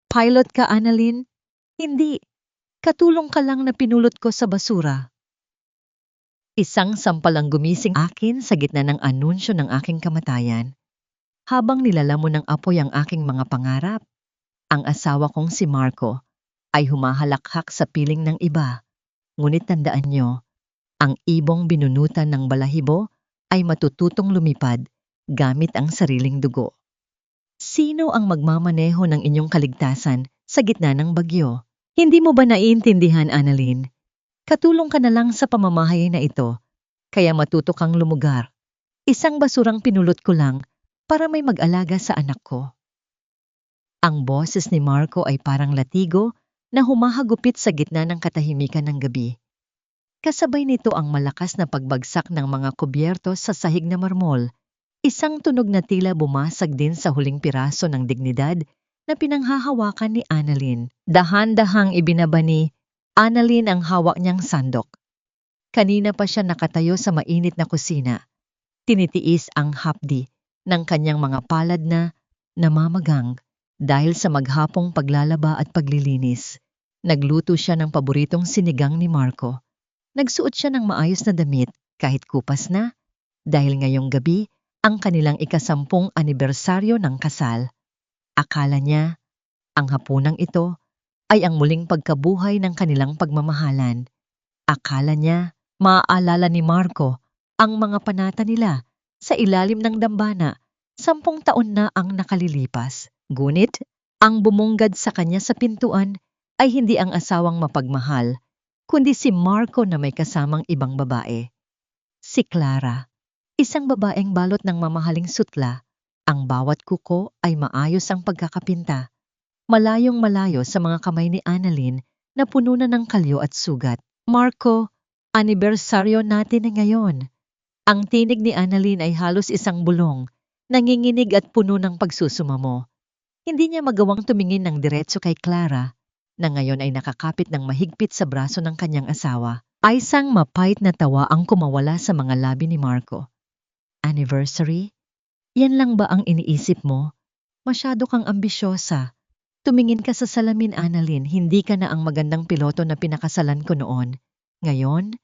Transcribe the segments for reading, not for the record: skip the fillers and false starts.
Pilot ka, Annalyn? Hindi. Katulong ka lang na pinulot ko sa basura. Isang sampalang gumising akin sa gitna ng anunsyo ng aking kamatayan. Habang nilalamon ng apoy ang aking mga pangarap, ang asawa kong si Marco ay humahalakhak sa piling ng iba. Ngunit tandaan nyo, ang ibong binunutan ng balahibo ay matututong lumipad gamit ang sariling dugo. Sino ang magmamaneho ng inyong kaligtasan sa gitna ng bagyo? Hindi mo ba naiintindihan, Annalyn? Katulong ka na lang sa pamamahay na ito, kaya matuto kang lumugar. Isang basurang pinulot ko lang para may mag-alaga sa anak ko. Ang boses ni Marco ay parang latigo na humahagupit sa gitna ng katahimikan ng gabi. Kasabay nito ang malakas na pagbagsak ng mga kubyerto sa sahig na marmol. Isang tunog na tila bumasag din sa huling piraso ng dignidad na pinanghahawakan ni Annalyn. Dahan-dahang ibinaba ni Annalyn ang hawak niyang sandok. Kanina pa siya nakatayo sa mainit na kusina. Tinitiis ang hapdi ng kanyang mga palad na namamagang dahil sa maghapong paglalaba at paglilinis. Nagluto siya ng paboritong sinigang ni Marco. Nagsuot siya ng maayos na damit kahit kupas na dahil ngayong gabi ang kanilang ika-10 anibersaryo ng kasal. Akala niya, ang hapunang ito ay ang muling pagkabuhay ng kanilang pagmamahalan. Akala niya, maaalala ni Marco ang mga panata nila sa ilalim ng dambana. 10 taon na ang nakalilipas. Ngunit, ang bumungad sa kanya sa pintuan ay hindi ang asawang mapagmahal, kundi si Marco na may kasamang ibang babae. Si Clara. Isang babaeng balot ng mamahaling sutla. Ang bawat kuko ay maayos ang pagkakapinta. Malayong malayo sa mga kamay ni Annalyn na puno na ng kalyo at sugat. Marco, anibersaryo natin ngayon. Ang tinig ni Annalyn ay halos isang bulong, nanginginig at puno ng pagsusumamo. Hindi niya magawang tumingin ng diretso kay Clara, na ngayon ay nakakapit ng mahigpit sa braso ng kanyang asawa. Ay isang mapait na tawa ang kumawala sa mga labi ni Marco. Anniversary? Yan lang ba ang iniisip mo? Masyado kang ambisyosa. Tumingin ka sa salamin, Annalyn, hindi ka na ang magandang piloto na pinakasalan ko noon. Ngayon,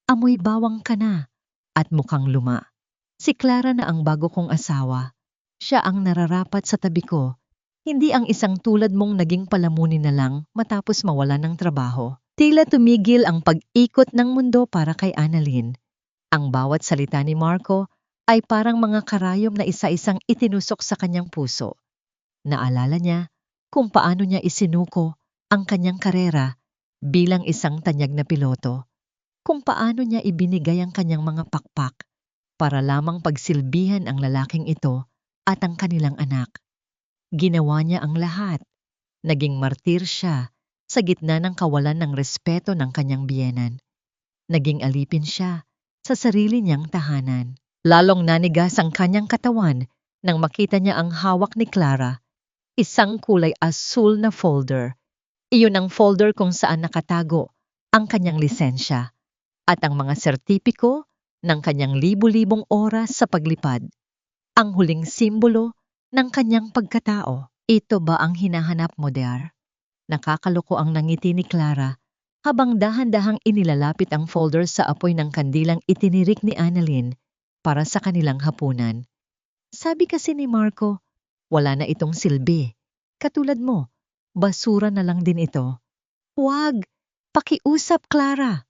amoy bawang ka na at mukhang luma. Si Clara na ang bago kong asawa. Siya ang nararapat sa tabi ko, hindi ang isang tulad mong naging palamunin na lang matapos mawala ng trabaho. Tila tumigil ang pag-ikot ng mundo para kay Annalyn. Ang bawat salita ni Marco ay parang mga karayom na isa-isang itinusok sa kanyang puso. Naalala niya kung paano niya isinuko ang kanyang karera bilang isang tanyag na piloto, kung paano niya ibinigay ang kanyang mga pakpak para lamang pagsilbihan ang lalaking ito at ang kanilang anak. Ginawa niya ang lahat. Naging martir siya sa gitna ng kawalan ng respeto ng kanyang biyenan. Naging alipin siya sa sarili niyang tahanan. Lalong nanigas ang kanyang katawan nang makita niya ang hawak ni Clara, isang kulay asul na folder. Iyon ang folder kung saan nakatago ang kanyang lisensya at ang mga sertipiko ng kanyang libu-libong oras sa paglipad. Ang huling simbolo ng kanyang pagkatao. Ito ba ang hinahanap mo, dear? Nakakaloko ang nangiti ni Clara habang dahan-dahang inilalapit ang folder sa apoy ng kandilang itinirik ni Annalyn para sa kanilang hapunan. Sabi kasi ni Marco, wala na itong silbi. Katulad mo, basura na lang din ito. Huwag! Pakiusap, Clara!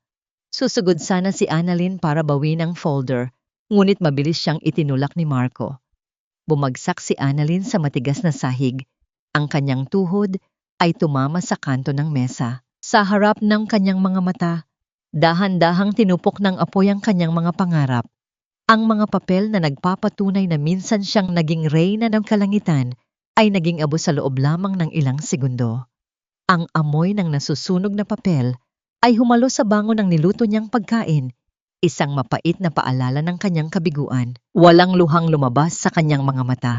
Susugod sana si Annalyn para bawin ang folder, ngunit mabilis siyang itinulak ni Marco. Bumagsak si Annalyn sa matigas na sahig. Ang kanyang tuhod ay tumama sa kanto ng mesa. Sa harap ng kanyang mga mata, dahan-dahang tinupok ng apoy ang kanyang mga pangarap. Ang mga papel na nagpapatunay na minsan siyang naging reyna ng kalangitan ay naging abo sa loob lamang ng ilang segundo. Ang amoy ng nasusunog na papel ay humalo sa bango ng niluto niyang pagkain, isang mapait na paalala ng kanyang kabiguan. Walang luhang lumabas sa kanyang mga mata.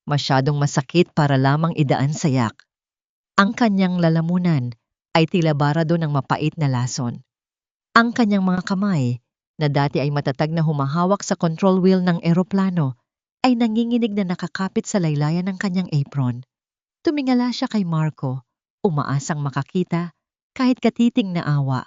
Masyadong masakit para lamang idaan sa yak. Ang kanyang lalamunan ay tila barado ng mapait na lason. Ang kanyang mga kamay, na dati ay matatag na humahawak sa control wheel ng eroplano, ay nanginginig na nakakapit sa laylayan ng kanyang apron. Tumingala siya kay Marco, umaasang makakita kahit katiting na awa.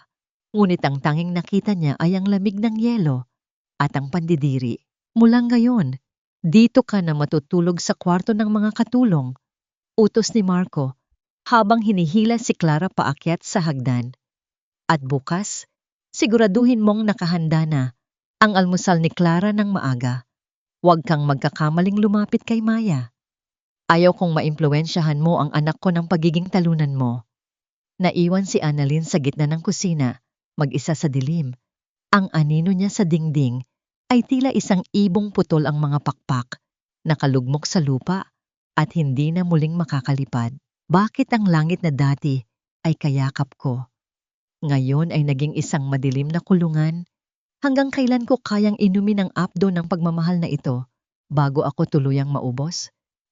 Ngunit ang tanging nakita niya ay ang lamig ng yelo at ang pandidiri. Mula ngayon, dito ka na matutulog sa kwarto ng mga katulong, utos ni Marco habang hinihila si Clara paakyat sa hagdan. At bukas, siguraduhin mong nakahanda na ang almusal ni Clara ng maaga. Huwag kang magkakamaling lumapit kay Maya. Ayaw kong maimpluwensyahan mo ang anak ko ng pagiging talunan mo. Naiwan si Annalyn sa gitna ng kusina, mag-isa sa dilim. Ang anino niya sa dingding ay tila isang ibong putol ang mga pakpak, nakalugmok sa lupa at hindi na muling makakalipad. Bakit ang langit na dati ay kayakap ko? Ngayon ay naging isang madilim na kulungan. Hanggang kailan ko kayang inumin ang apdo ng pagmamahal na ito bago ako tuluyang maubos?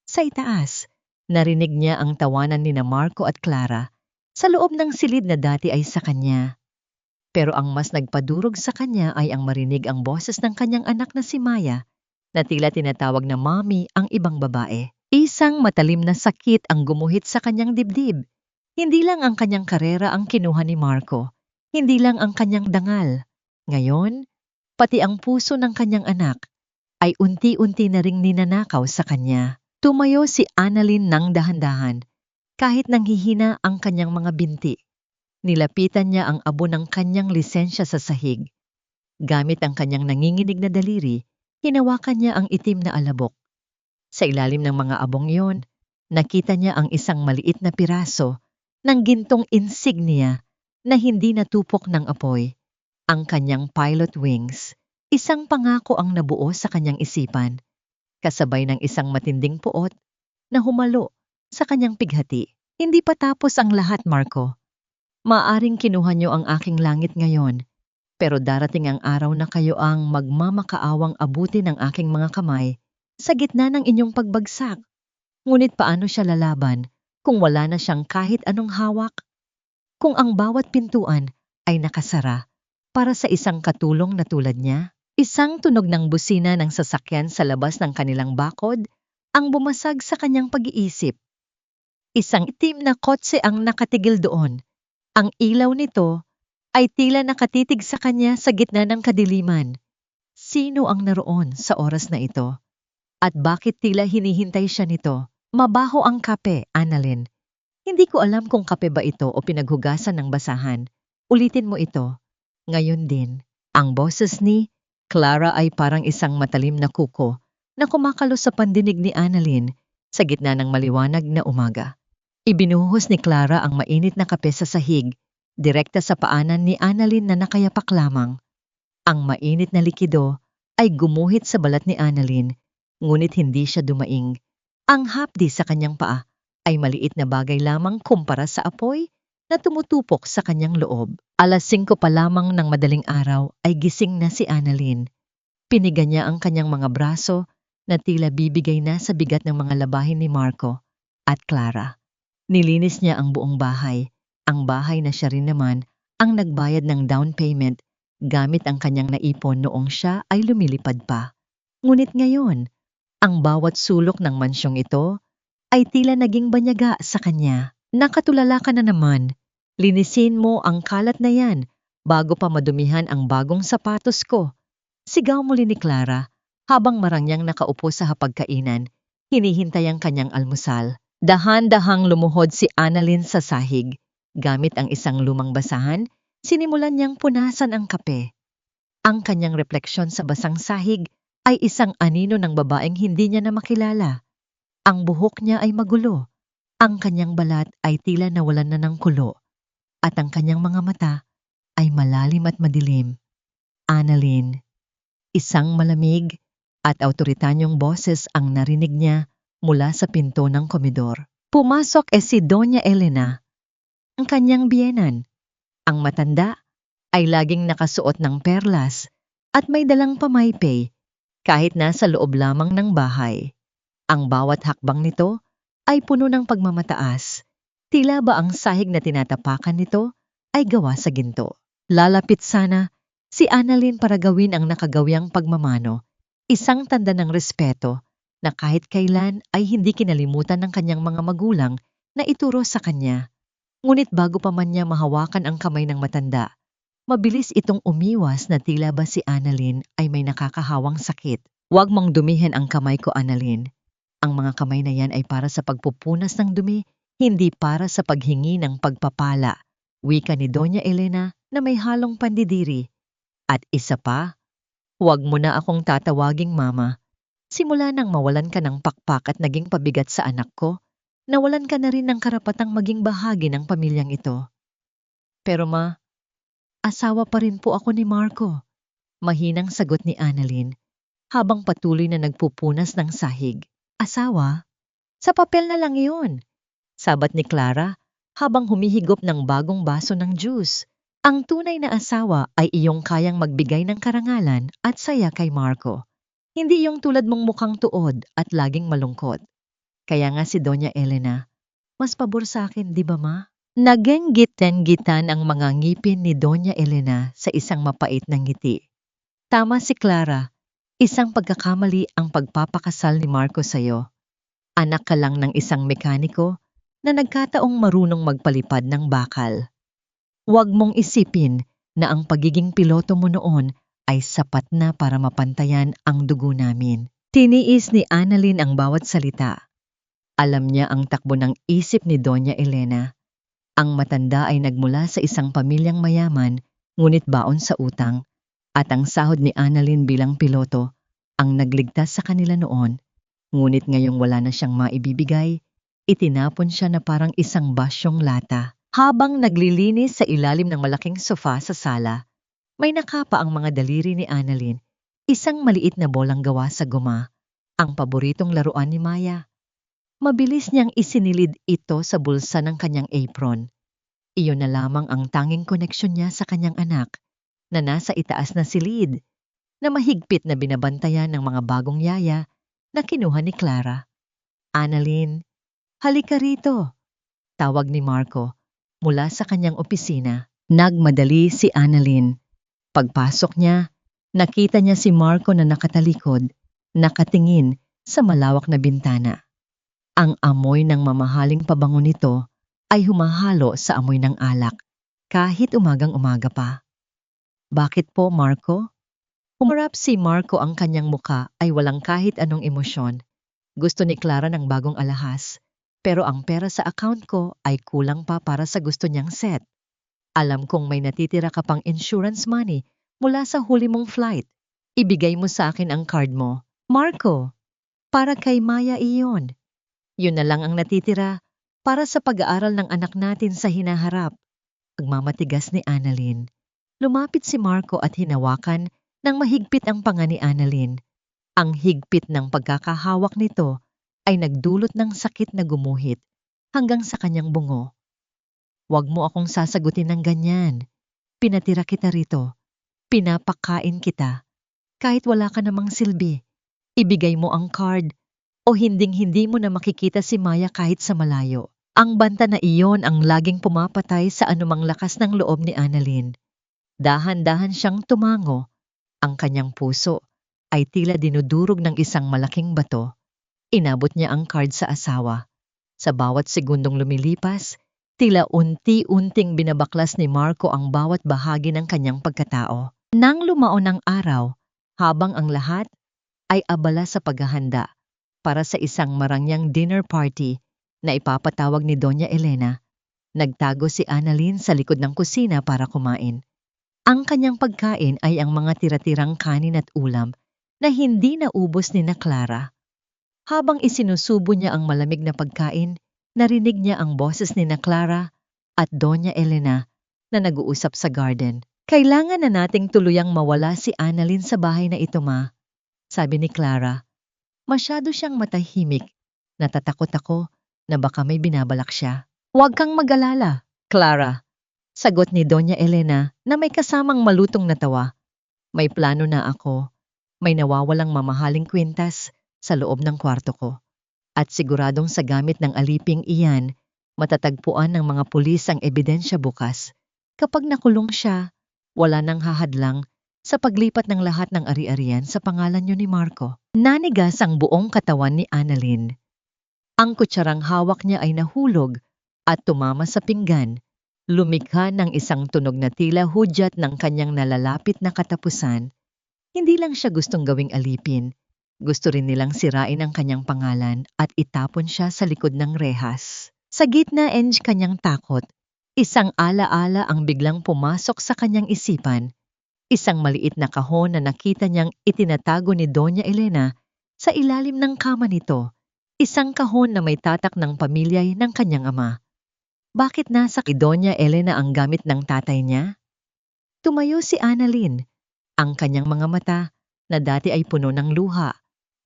Sa itaas, narinig niya ang tawanan ni Marco at Clara. Sa loob ng silid na dati ay sa kanya. Pero ang mas nagpadurog sa kanya ay ang marinig ang boses ng kanyang anak na si Maya, na tila tinatawag na mommy ang ibang babae. Isang matalim na sakit ang gumuhit sa kanyang dibdib. Hindi lang ang kanyang karera ang kinuha ni Marco. Hindi lang ang kanyang dangal. Ngayon, pati ang puso ng kanyang anak ay unti-unti na ring ninanakaw sa kanya. Tumayo si Annalyn ng dahan-dahan, kahit nanghihina ang kanyang mga binti. Nilapitan niya ang abo ng kanyang lisensya sa sahig. Gamit ang kanyang nanginginig na daliri, hinawakan niya ang itim na alabok. Sa ilalim ng mga abong iyon, nakita niya ang isang maliit na piraso ng gintong insignia na hindi natupok ng apoy. Ang kanyang pilot wings, isang pangako ang nabuo sa kanyang isipan, kasabay ng isang matinding puot na humalo sa kanyang pighati. Hindi pa tapos ang lahat, Marco. Maaring kinuha niyo ang aking langit ngayon, pero darating ang araw na kayo ang magmamakaawang abuti ng aking mga kamay sa gitna ng inyong pagbagsak. Ngunit paano siya lalaban kung wala na siyang kahit anong hawak? Kung ang bawat pintuan ay nakasara para sa isang katulong na tulad niya? Isang tunog ng busina ng sasakyan sa labas ng kanilang bakod ang bumasag sa kanyang pag-iisip. Isang itim na kotse ang nakatigil doon. Ang ilaw nito ay tila nakatitig sa kanya sa gitna ng kadiliman. Sino ang naroon sa oras na ito? At bakit tila hinihintay siya nito? Mabaho ang kape, Annalyn. Hindi ko alam kung kape ba ito o pinaghugasan ng basahan. Ulitin mo ito. Ngayon din, ang boses ni Clara ay parang isang matalim na kuko na kumakalo sa pandinig ni Annalyn sa gitna ng maliwanag na umaga. Ibinuhos ni Clara ang mainit na kape sa sahig, direkta sa paanan ni Annalyn na nakayapak lamang. Ang mainit na likido ay gumuhit sa balat ni Annalyn, ngunit hindi siya dumaing. Ang hapdi sa kanyang paa ay maliit na bagay lamang kumpara sa apoy na tumutupok sa kanyang loob. 5:00 pa lamang ng madaling araw ay gising na si Annalyn. Piniga niya ang kanyang mga braso na tila bibigay na sa bigat ng mga labahin ni Marco at Clara. Nilinis niya ang buong bahay, ang bahay na siya rin naman ang nagbayad ng down payment gamit ang kanyang naipon noong siya ay lumilipad pa. Ngunit ngayon, ang bawat sulok ng mansyong ito ay tila naging banyaga sa kanya. Nakatulala ka na naman. Linisin mo ang kalat na yan bago pa madumihan ang bagong sapatos ko. Sigaw muli ni Clara habang marangyang nakaupo sa hapagkainan, hinihintay ang kanyang almusal. Dahan-dahang lumuhod si Annalyn sa sahig. Gamit ang isang lumang basahan, sinimulan niyang punasan ang kape. Ang kanyang refleksyon sa basang sahig ay isang anino ng babaeng hindi niya na makilala. Ang buhok niya ay magulo. Ang kanyang balat ay tila nawalan na ng kulo, at ang kanyang mga mata ay malalim at madilim. Annalyn, isang malamig at autoritanyong boses ang narinig niya mula sa pinto ng komedor. Pumasok si Doña Elena, ang kanyang biyenan. Ang matanda ay laging nakasuot ng perlas at may dalang pamaypay kahit nasa loob lamang ng bahay. Ang bawat hakbang nito ay puno ng pagmamataas. Tila ba ang sahig na tinatapakan nito ay gawa sa ginto. Lalapit sana si Annalyn para gawin ang nakagawiang pagmamano, isang tanda ng respeto na kahit kailan ay hindi kinalimutan ng kanyang mga magulang na ituro sa kanya. Ngunit bago pa man niya mahawakan ang kamay ng matanda, mabilis itong umiwas na tila ba si Annalyn ay may nakakahawang sakit. Huwag mong dumihin ang kamay ko, Annalyn. Ang mga kamay na yan ay para sa pagpupunas ng dumi, hindi para sa paghingi ng pagpapala. Wika ni Doña Elena na may halong pandidiri. At isa pa, huwag mo na akong tatawaging mama. Simula nang mawalan ka ng pakpak at naging pabigat sa anak ko, nawalan ka na rin ng karapatang maging bahagi ng pamilyang ito. Pero ma, asawa pa rin po ako ni Marco. Mahinang sagot ni Annalyn habang patuloy na nagpupunas ng sahig. Asawa? Sa papel na lang iyon. Sabat ni Clara habang humihigop ng bagong baso ng juice. Ang tunay na asawa ay iyong kayang magbigay ng karangalan at saya kay Marco. Hindi yung tulad mong mukhang tuod at laging malungkot. Kaya nga si Doña Elena, mas pabor sa akin, di ba ma? Naging gitan-gitan ang mga ngipin ni Doña Elena sa isang mapait na ngiti. Tama si Clara, isang pagkakamali ang pagpapakasal ni Marco sa'yo. Anak ka lang ng isang mekaniko na nagkataong marunong magpalipad ng bakal. Huwag mong isipin na ang pagiging piloto mo noon ay sapat na para mapantayan ang dugo namin. Tiniis ni Annalyn ang bawat salita. Alam niya ang takbo ng isip ni Doña Elena. Ang matanda ay nagmula sa isang pamilyang mayaman, ngunit baon sa utang, at ang sahod ni Annalyn bilang piloto ang nagligtas sa kanila noon. Ngunit ngayong wala na siyang maibibigay, itinapon siya na parang isang basyong lata. Habang naglilinis sa ilalim ng malaking sofa sa sala, may nakapa ang mga daliri ni Annalyn, isang maliit na bolang gawa sa guma, ang paboritong laruan ni Maya. Mabilis niyang isinilid ito sa bulsa ng kanyang apron. Iyon na lamang ang tanging koneksyon niya sa kanyang anak, na nasa itaas na silid, na mahigpit na binabantayan ng mga bagong yaya na kinuha ni Clara. Annalyn, halika rito, tawag ni Marco mula sa kanyang opisina. Nagmadali si Annalyn. Pagpasok niya, nakita niya si Marco na nakatalikod, nakatingin sa malawak na bintana. Ang amoy ng mamahaling pabango nito ay humahalo sa amoy ng alak, kahit umagang-umaga pa. Bakit po, Marco? Humarap si Marco, ang kanyang muka ay walang kahit anong emosyon. Gusto ni Clara ng bagong alahas, pero ang pera sa account ko ay kulang pa para sa gusto niyang set. Alam kong may natitira ka pang insurance money mula sa huli mong flight. Ibigay mo sa akin ang card mo. Marco, para kay Maya iyon. Yun na lang ang natitira para sa pag-aaral ng anak natin sa hinaharap. Pagmamatigas ni Annalyn. Lumapit si Marco at hinawakan ng mahigpit ang panga ni Annalyn. Ang higpit ng pagkakahawak nito ay nagdulot ng sakit na gumuhit hanggang sa kanyang bungo. Huwag mo akong sasagutin ng ganyan. Pinatira kita rito. Pinapakain kita. Kahit wala ka namang silbi, ibigay mo ang card o hinding-hindi mo na makikita si Maya kahit sa malayo. Ang banta na iyon ang laging pumapatay sa anumang lakas ng loob ni Annalyn. Dahan-dahan siyang tumango. Ang kanyang puso ay tila dinudurog ng isang malaking bato. Inabot niya ang card sa asawa. Sa bawat segundong lumilipas, tila unti-unting binabaklas ni Marco ang bawat bahagi ng kanyang pagkatao. Nang lumaon ang araw, habang ang lahat ay abala sa paghahanda para sa isang marangyang dinner party na ipapatawag ni Doña Elena, nagtago si Annalyn sa likod ng kusina para kumain. Ang kanyang pagkain ay ang mga tira-tirang kanin at ulam na hindi naubos ni na Clara. Habang isinusubo niya ang malamig na pagkain, narinig niya ang boses ni na Clara at Doña Elena na nag-uusap sa garden. Kailangan na nating tuluyang mawala si Annalyn sa bahay na ito, ma, sabi ni Clara. Masyado siyang matahimik. Natatakot ako na baka may binabalak siya. Huwag kang mag-alala, Clara, sagot ni Doña Elena na may kasamang malutong na tawa. May plano na ako. May nawawalang mamahaling kwintas sa loob ng kwarto ko. At siguradong sa gamit ng aliping iyan, matatagpuan ng mga pulis ang ebidensya bukas. Kapag nakulong siya, wala nang hahadlang sa paglipat ng lahat ng ari-arian sa pangalan niyo ni Marco. Nanigas ang buong katawan ni Annalyn. Ang kutsarang hawak niya ay nahulog at tumama sa pinggan, lumikha ng isang tunog na tila hudyat ng kanyang nalalapit na katapusan. Hindi lang siya gustong gawing alipin, gusto rin nilang sirain ang kanyang pangalan at itapon siya sa likod ng rehas. Sa gitna ng kanyang takot, isang alaala ang biglang pumasok sa kanyang isipan. Isang maliit na kahon na nakita niyang itinatago ni Doña Elena sa ilalim ng kama nito. Isang kahon na may tatak ng pamilyay ng kanyang ama. Bakit nasa kay Doña Elena ang gamit ng tatay niya? Tumayo si Annalyn. Ang kanyang mga mata, na dati ay puno ng luha,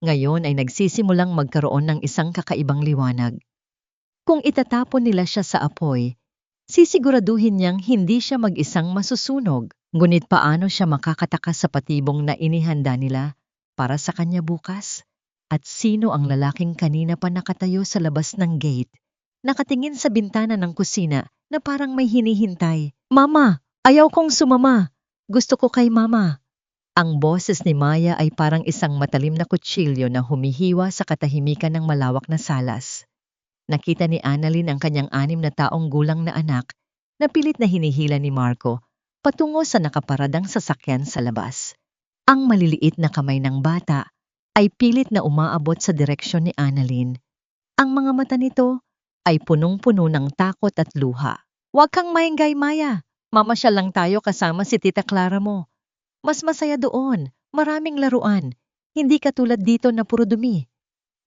ngayon ay nagsisimulang magkaroon ng isang kakaibang liwanag. Kung itatapon nila siya sa apoy, sisiguraduhin niyang hindi siya mag-isang masusunog. Ngunit paano siya makakatakas sa patibong na inihanda nila para sa kanya bukas? At sino ang lalaking kanina pa nakatayo sa labas ng gate, nakatingin sa bintana ng kusina na parang may hinihintay? Mama, ayaw kong sumama. Gusto ko kay mama. Ang boses ni Maya ay parang isang matalim na kutsilyo na humihiwa sa katahimikan ng malawak na salas. Nakita ni Annalyn ang kanyang 6 na taong gulang na anak na pilit na hinihila ni Marco patungo sa nakaparadang sasakyan sa labas. Ang maliliit na kamay ng bata ay pilit na umaabot sa direksyon ni Annalyn. Ang mga mata nito ay punong-puno ng takot at luha. Huwag kang maingay, Maya. Mamasyal lang tayo kasama si Tita Clara mo. Mas masaya doon, maraming laruan. Hindi katulad dito na puro dumi.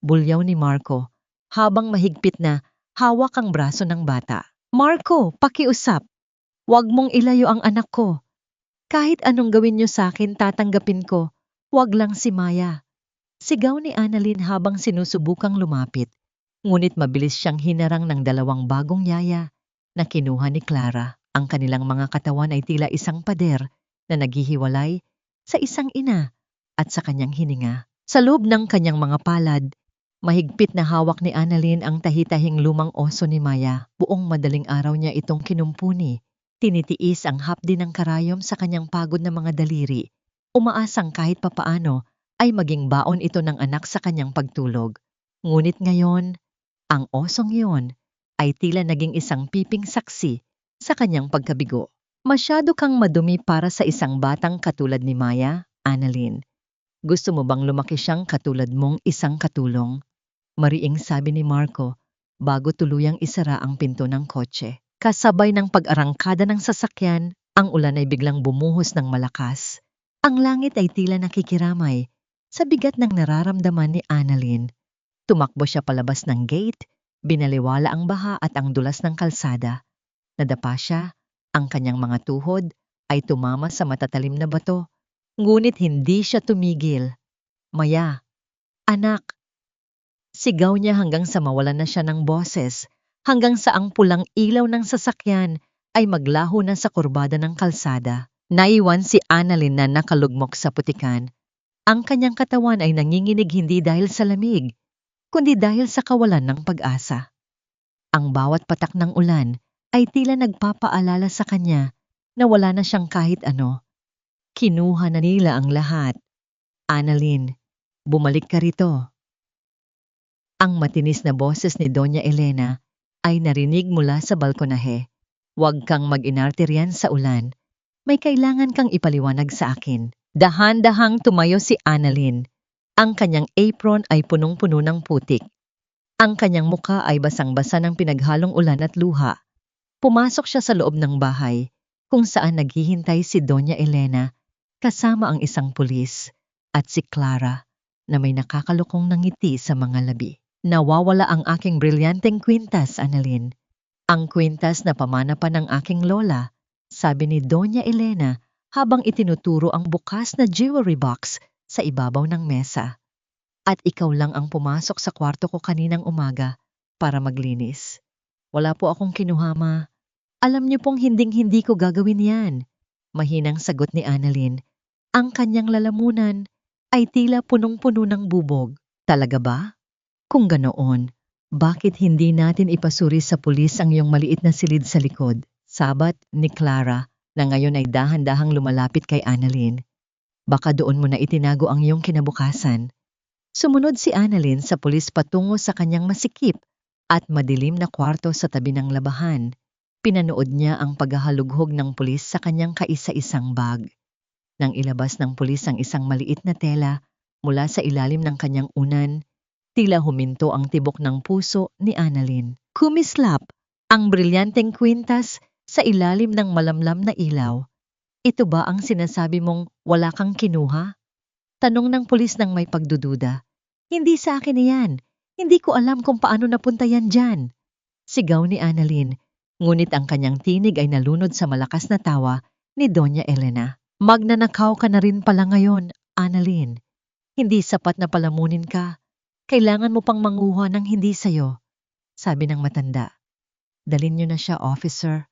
Bulyaw ni Marco, habang mahigpit na hawak ang braso ng bata. Marco, pakiusap. Huwag mong ilayo ang anak ko. Kahit anong gawin niyo sa akin, tatanggapin ko. Huwag lang si Maya. Sigaw ni Annalyn habang sinusubukang lumapit. Ngunit mabilis siyang hinarang ng 2 bagong yaya na kinuha ni Clara. Ang kanilang mga katawan ay tila isang pader na naghihiwalay sa isang ina at sa kanyang hininga. Sa loob ng kanyang mga palad, mahigpit na hawak ni Annalyn ang tahitahing lumang oso ni Maya. Buong madaling araw niya itong kinumpuni. Tinitiis ang hapdi ng karayom sa kanyang pagod na mga daliri. Umaasang kahit papaano ay maging baon ito ng anak sa kanyang pagtulog. Ngunit ngayon, ang osong iyon ay tila naging isang piping saksi sa kanyang pagkabigo. Masyado kang madumi para sa isang batang katulad ni Maya, Annalyn. Gusto mo bang lumaki siyang katulad mong isang katulong? Mariing sabi ni Marco bago tuluyang isara ang pinto ng kotse. Kasabay ng pag-arangkada ng sasakyan, ang ulan ay biglang bumuhos ng malakas. Ang langit ay tila nakikiramay sa bigat ng nararamdaman ni Annalyn. Tumakbo siya palabas ng gate, binaliwala ang baha at ang dulas ng kalsada. Nadapa siya, ang kanyang mga tuhod ay tumama sa matatalim na bato. Ngunit hindi siya tumigil. Maya, anak. Sigaw niya hanggang sa mawalan na siya ng boses, hanggang sa ang pulang ilaw ng sasakyan ay maglaho na sa kurbada ng kalsada. Naiwan si Annalyn na nakalugmok sa putikan. Ang kanyang katawan ay nanginginig hindi dahil sa lamig, kundi dahil sa kawalan ng pag-asa. Ang bawat patak ng ulan ay tila nagpapaalala sa kanya na wala na siyang kahit ano. Kinuha na nila ang lahat. Annalyn, bumalik ka rito. Ang matinis na boses ni Doña Elena ay narinig mula sa balkonahe. Huwag kang mag-inarte riyan sa ulan. May kailangan kang ipaliwanag sa akin. Dahan-dahang tumayo si Annalyn. Ang kanyang apron ay punong-puno ng putik. Ang kanyang mukha ay basang-basa ng pinaghalong ulan at luha. Pumasok siya sa loob ng bahay, kung saan naghihintay si Doña Elena, kasama ang isang pulis, at si Clara, na may nakakalukong na ngiti sa mga labi. Nawawala ang aking brilyanteng kwintas, Annalyn. Ang kwintas na pamana pa ng aking lola, sabi ni Doña Elena habang itinuturo ang bukas na jewelry box sa ibabaw ng mesa. At ikaw lang ang pumasok sa kwarto ko kaninang umaga para maglinis. Wala po akong kinuha, ma. Alam niyo pong hinding-hindi ko gagawin yan. Mahinang sagot ni Annalyn. Ang kanyang lalamunan ay tila punong-puno ng bubog. Talaga ba? Kung ganoon, bakit hindi natin ipasuri sa pulis ang iyong maliit na silid sa likod? Sabat ni Clara na ngayon ay dahan-dahang lumalapit kay Annalyn. Baka doon mo na itinago ang iyong kinabukasan. Sumunod si Annalyn sa pulis patungo sa kanyang masikip at madilim na kwarto sa tabi ng labahan. Pinanood niya ang paghahalughog ng pulis sa kanyang kaisa-isang bag. Nang ilabas ng pulis ang isang maliit na tela mula sa ilalim ng kanyang unan, tila huminto ang tibok ng puso ni Annalyn. Kumislap ang brilyanteng kwintas sa ilalim ng malamlam na ilaw. Ito ba ang sinasabi mong wala kang kinuha? Tanong ng pulis ng may pagdududa. Hindi sa akin yan. Hindi ko alam kung paano napunta yan dyan. Sigaw ni Annalyn, ngunit ang kanyang tinig ay nalunod sa malakas na tawa ni Doña Elena. Magnanakaw ka na rin pala ngayon, Annalyn. Hindi sapat na palamunin ka. Kailangan mo pang manguha ng hindi sayo, sabi ng matanda. Dalin niyo na siya, officer.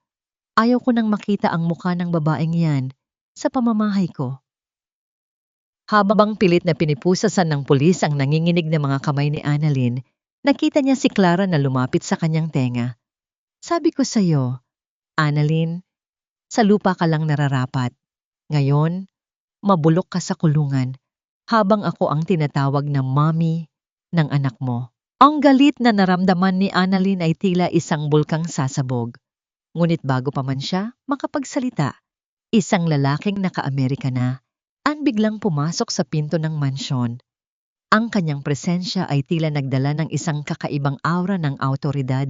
Ayaw ko nang makita ang mukha ng babaeng yan sa pamamahay ko. Habang pilit na pinipusasan ng pulis ang nanginginig na mga kamay ni Annalyn, nakita niya si Clara na lumapit sa kanyang tenga. Sabi ko sa'yo, Annalyn, sa lupa ka lang nararapat. Ngayon, mabulok ka sa kulungan habang ako ang tinatawag na mommy ng anak mo. Ang galit na naramdaman ni Annalyn ay tila isang bulkang sasabog. Ngunit bago pa man siya makapagsalita, isang lalaking naka-Amerika na ang biglang pumasok sa pinto ng mansyon. Ang kanyang presensya ay tila nagdala ng isang kakaibang aura ng awtoridad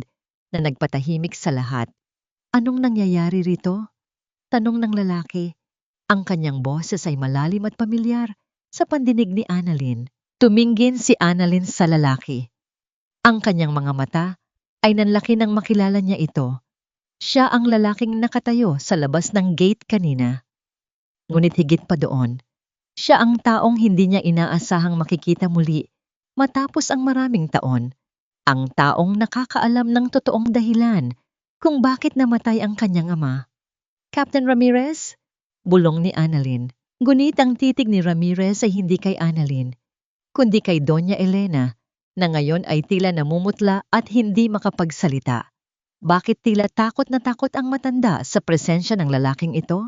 na nagpatahimik sa lahat. Anong nangyayari rito? Tanong ng lalaki. Ang kanyang boses ay malalim at pamilyar sa pandinig ni Annalyn. Tumingin si Annalyn sa lalaki. Ang kanyang mga mata ay nanlaki nang makilala niya ito. Siya ang lalaking nakatayo sa labas ng gate kanina. Ngunit higit pa doon, siya ang taong hindi niya inaasahang makikita muli matapos ang maraming taon. Ang taong nakakaalam ng totoong dahilan kung bakit namatay ang kanyang ama. Captain Ramirez? Bulong ni Annalyn. Ngunit ang titig ni Ramirez ay hindi kay Annalyn, kundi kay Doña Elena, na ngayon ay tila namumutla at hindi makapagsalita. Bakit tila takot na takot ang matanda sa presensya ng lalaking ito?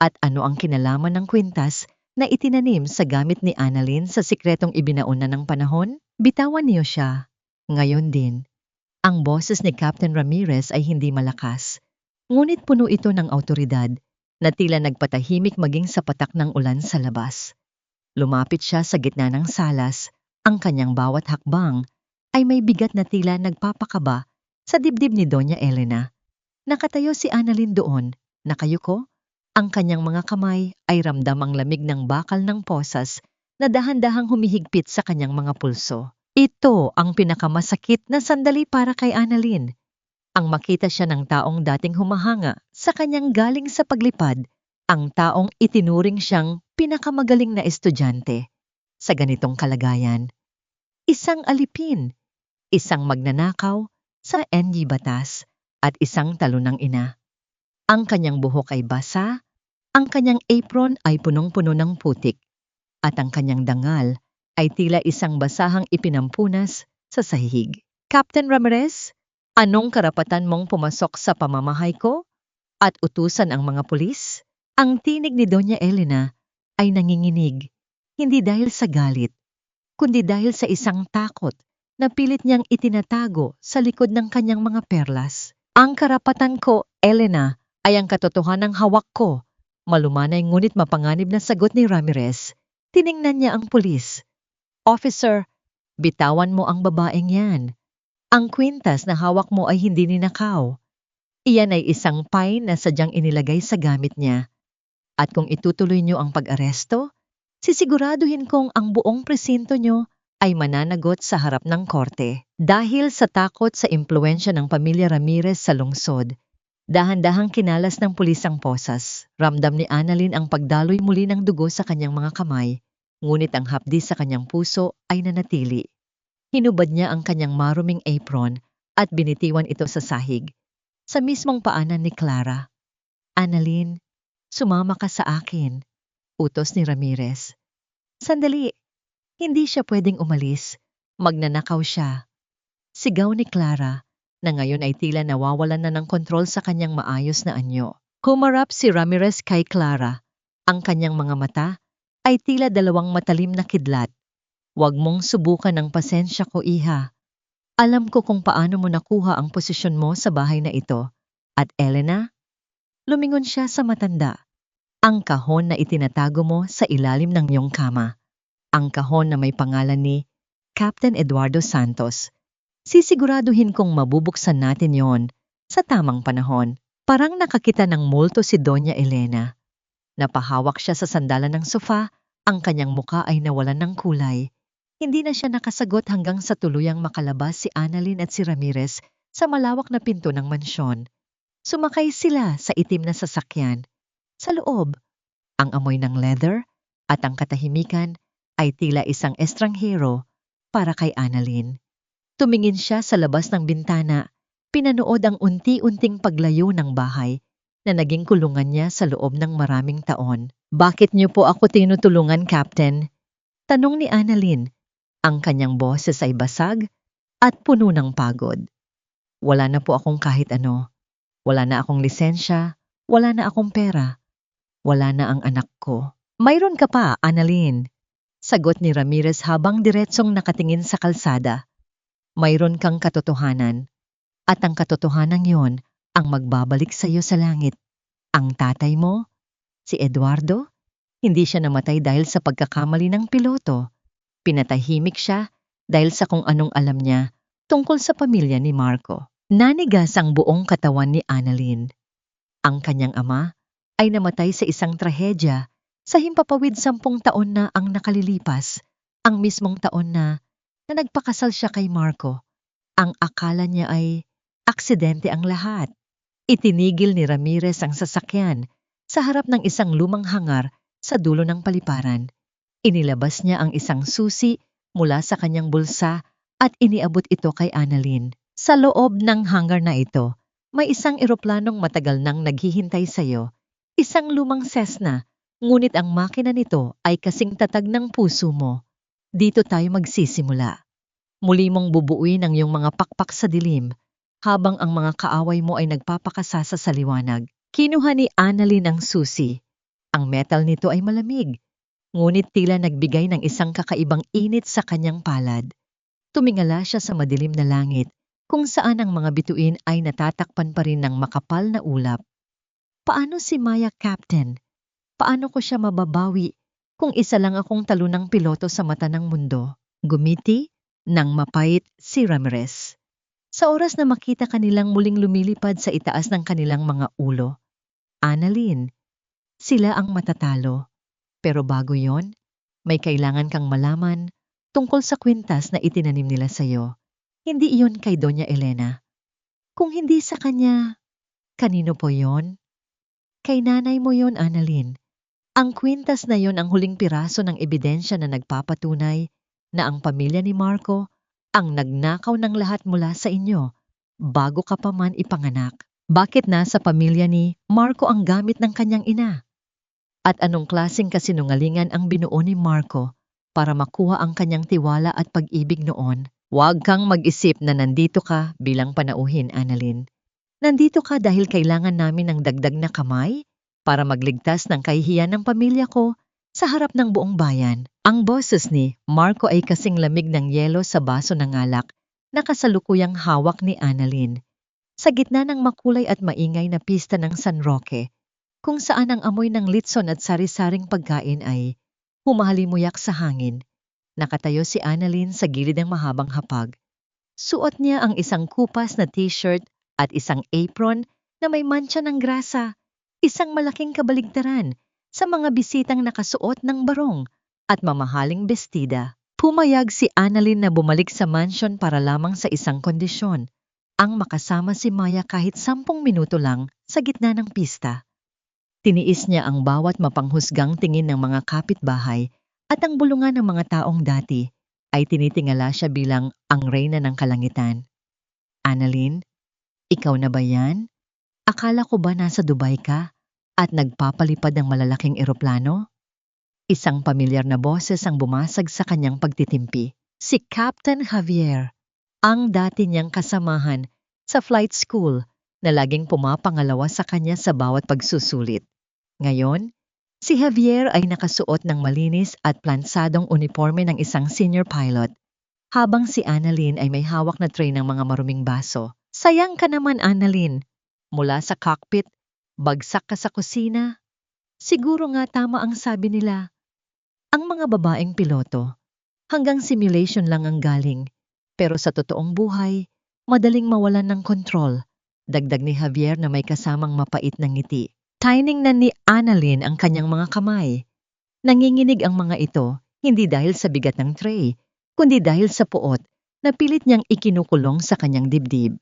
At ano ang kinalaman ng kwintas na itinanim sa gamit ni Annalyn sa sikretong ibinaon na ng panahon? Bitawan niyo siya. Ngayon din, ang boses ni Captain Ramirez ay hindi malakas, ngunit puno ito ng awtoridad na tila nagpatahimik maging sa patak ng ulan sa labas. Lumapit siya sa gitna ng salas, ang kanyang bawat hakbang ay may bigat na tila nagpapakaba sa dibdib ni Doña Elena. Nakatayo si Annalyn doon, nakayuko. Ang kanyang mga kamay ay ramdam ang lamig ng bakal ng posas na dahan-dahang humihigpit sa kanyang mga pulso. Ito ang pinakamasakit na sandali para kay Annalyn. Ang makita siya ng taong dating humahanga sa kanyang galing sa paglipad, ang taong itinuring siyang pinakamagaling na estudyante sa ganitong kalagayan. Isang alipin, isang magnanakaw sa NG Batas at isang talunang ina. Ang kanyang buhok ay basa, ang kanyang apron ay punong-puno ng putik, at ang kanyang dangal ay tila isang basahang ipinampunas sa sahig. Captain Ramirez, anong karapatan mong pumasok sa pamamahay ko at utusan ang mga pulis? Ang tinig ni Doña Elena ay nanginginig, hindi dahil sa galit, kundi dahil sa isang takot na pilit niyang itinatago sa likod ng kanyang mga perlas. Ang karapatan ko, Elena, ay ang katotohanang hawak ko. Malumanay ngunit mapanganib na sagot ni Ramirez. Tiningnan niya ang pulis. Officer, bitawan mo ang babaeng yan. Ang kwintas na hawak mo ay hindi ninakaw. Iyan ay isang pine na sadyang inilagay sa gamit niya. At kung itutuloy niyo ang pag-aresto, sisiguraduhin kong ang buong presinto niyo ay mananagot sa harap ng korte. Dahil sa takot sa impluensya ng pamilya Ramirez sa lungsod, dahan-dahang kinalas ng pulis ang posas. Ramdam ni Annalyn ang pagdaloy muli ng dugo sa kanyang mga kamay, ngunit ang hapdi sa kanyang puso ay nanatili. Hinubad niya ang kanyang maruming apron at binitiwan ito sa sahig, sa mismong paanan ni Clara. Annalyn, sumama ka sa akin, utos ni Ramirez. Sandali, hindi siya pwedeng umalis. Magnanakaw siya. Sigaw ni Clara, na ngayon ay tila nawawalan na ng kontrol sa kanyang maayos na anyo. Humarap si Ramirez kay Clara. Ang kanyang mga mata ay tila dalawang matalim na kidlat. Huwag mong subukan ang pasensya ko, iha. Alam ko kung paano mo nakuha ang posisyon mo sa bahay na ito. At Elena, lumingon siya sa matanda. Ang kahon na itinatago mo sa ilalim ng iyong kama. Ang kahon na may pangalan ni Captain Eduardo Santos. Sisiguraduhin kong mabubuksan natin yon sa tamang panahon. Parang nakakita ng multo si Doña Elena. Napahawak siya sa sandalan ng sofa, ang kanyang muka ay nawalan ng kulay. Hindi na siya nakasagot hanggang sa tuluyang makalabas si Annalyn at si Ramirez sa malawak na pinto ng mansyon. Sumakay sila sa itim na sasakyan. Sa loob, ang amoy ng leather at ang katahimikan ay tila isang estranghero para kay Annalyn. Tumingin siya sa labas ng bintana, pinanood ang unti-unting paglayo ng bahay na naging kulungan niya sa loob ng maraming taon. Bakit niyo po ako tinutulungan, Captain? Tanong ni Annalyn. Ang kanyang boses ay basag at puno ng pagod. Wala na po akong kahit ano. Wala na akong lisensya, wala na akong pera. Wala na ang anak ko. Mayroon ka pa, Annalyn. Sagot ni Ramirez habang diretsong nakatingin sa kalsada. Mayroon kang katotohanan. At ang katotohanan yon ang magbabalik sa iyo sa langit. Ang tatay mo, si Eduardo, hindi siya namatay dahil sa pagkakamali ng piloto. Pinatahimik siya dahil sa kung anong alam niya tungkol sa pamilya ni Marco. Nanigas ang buong katawan ni Annalyn. Ang kanyang ama ay namatay sa isang trahedya sa himpapawid 10 taon na ang nakalilipas, ang mismong taon na nagpakasal siya kay Marco. Ang akala niya ay aksidente ang lahat. Itinigil ni Ramirez ang sasakyan sa harap ng isang lumang hangar sa dulo ng paliparan. Inilabas niya ang isang susi mula sa kanyang bulsa at iniabot ito kay Annalyn. Sa loob ng hangar na ito, may isang eroplanong matagal nang naghihintay sa iyo. Isang lumang Cessna, ngunit ang makina nito ay kasing tatag ng puso mo. Dito tayo magsisimula. Muli mong bubuuin ang iyong mga pakpak sa dilim, habang ang mga kaaway mo ay nagpapakasasa sa liwanag. Kinuha ni Annalyn ang susi. Ang metal nito ay malamig, ngunit tila nagbigay ng isang kakaibang init sa kanyang palad. Tumingala siya sa madilim na langit, kung saan ang mga bituin ay natatakpan pa rin ng makapal na ulap. Paano si Maya, Captain? Paano ko siya mababawi kung isa lang akong talunang piloto sa mata ng mundo? Gumiti ng mapait si Ramirez. Sa oras na makita kanilang muling lumilipad sa itaas ng kanilang mga ulo, Annalyn, sila ang matatalo. Pero bago yon, may kailangan kang malaman tungkol sa kwintas na itinanim nila sa iyo. Hindi iyon kay Doña Elena. Kung hindi sa kanya, kanino po yon? Kay nanay mo yon, Annalyn. Ang kwintas na yon ang huling piraso ng ebidensya na nagpapatunay na ang pamilya ni Marco ang nagnakaw ng lahat mula sa inyo bago ka pa man ipanganak. Bakit nasa pamilya ni Marco ang gamit ng kanyang ina? At anong klaseng kasinungalingan ang binuo ni Marco para makuha ang kanyang tiwala at pag-ibig noon? Huwag kang mag-isip na nandito ka bilang panauhin, Annalyn. Nandito ka dahil kailangan namin ng dagdag na kamay para magligtas ng kahihiyan ng pamilya ko sa harap ng buong bayan. Ang boses ni Marco ay kasing lamig ng yelo sa baso ng alak na kasalukuyang hawak ni Annalyn. Sa gitna ng makulay at maingay na pista ng San Roque, kung saan ang amoy ng litson at sari-saring pagkain ay humahalimuyak sa hangin, nakatayo si Annalyn sa gilid ng mahabang hapag. Suot niya ang isang kupas na t-shirt at isang apron na may mantsa ng grasa, isang malaking kabaligtaran sa mga bisitang nakasuot ng barong at mamahaling bestida. Pumayag si Annalyn na bumalik sa mansion para lamang sa isang kondisyon, ang makasama si Maya kahit 10 minuto lang sa gitna ng pista. Tiniis niya ang bawat mapanghusgang tingin ng mga kapitbahay at ang bulungan ng mga taong dati ay tinitingala siya bilang ang reyna ng kalangitan. Annalyn, ikaw na ba yan? Akala ko ba nasa Dubai ka at nagpapalipad ng malalaking eroplano? Isang pamilyar na boses ang bumasag sa kanyang pagtitimpi. Si Captain Javier, ang dati niyang kasamahan sa flight school na laging pumapangalawa sa kanya sa bawat pagsusulit. Ngayon, Si Javier ay nakasuot ng malinis at plansadong uniforme ng isang senior pilot, habang si Annalyn ay may hawak na tray ng mga maruming baso. Sayang ka naman, Annalyn. Mula sa cockpit, bagsak ka sa kusina. Siguro nga tama ang sabi nila. Ang mga babaeng piloto, hanggang simulation lang ang galing. Pero sa totoong buhay, madaling mawalan ng kontrol. Dagdag ni Javier na may kasamang mapait na ngiti. Tiningnan ni Annalyn ang kanyang mga kamay. Nanginginig ang mga ito, hindi dahil sa bigat ng tray, kundi dahil sa puot na pilit niyang ikinukulong sa kanyang dibdib.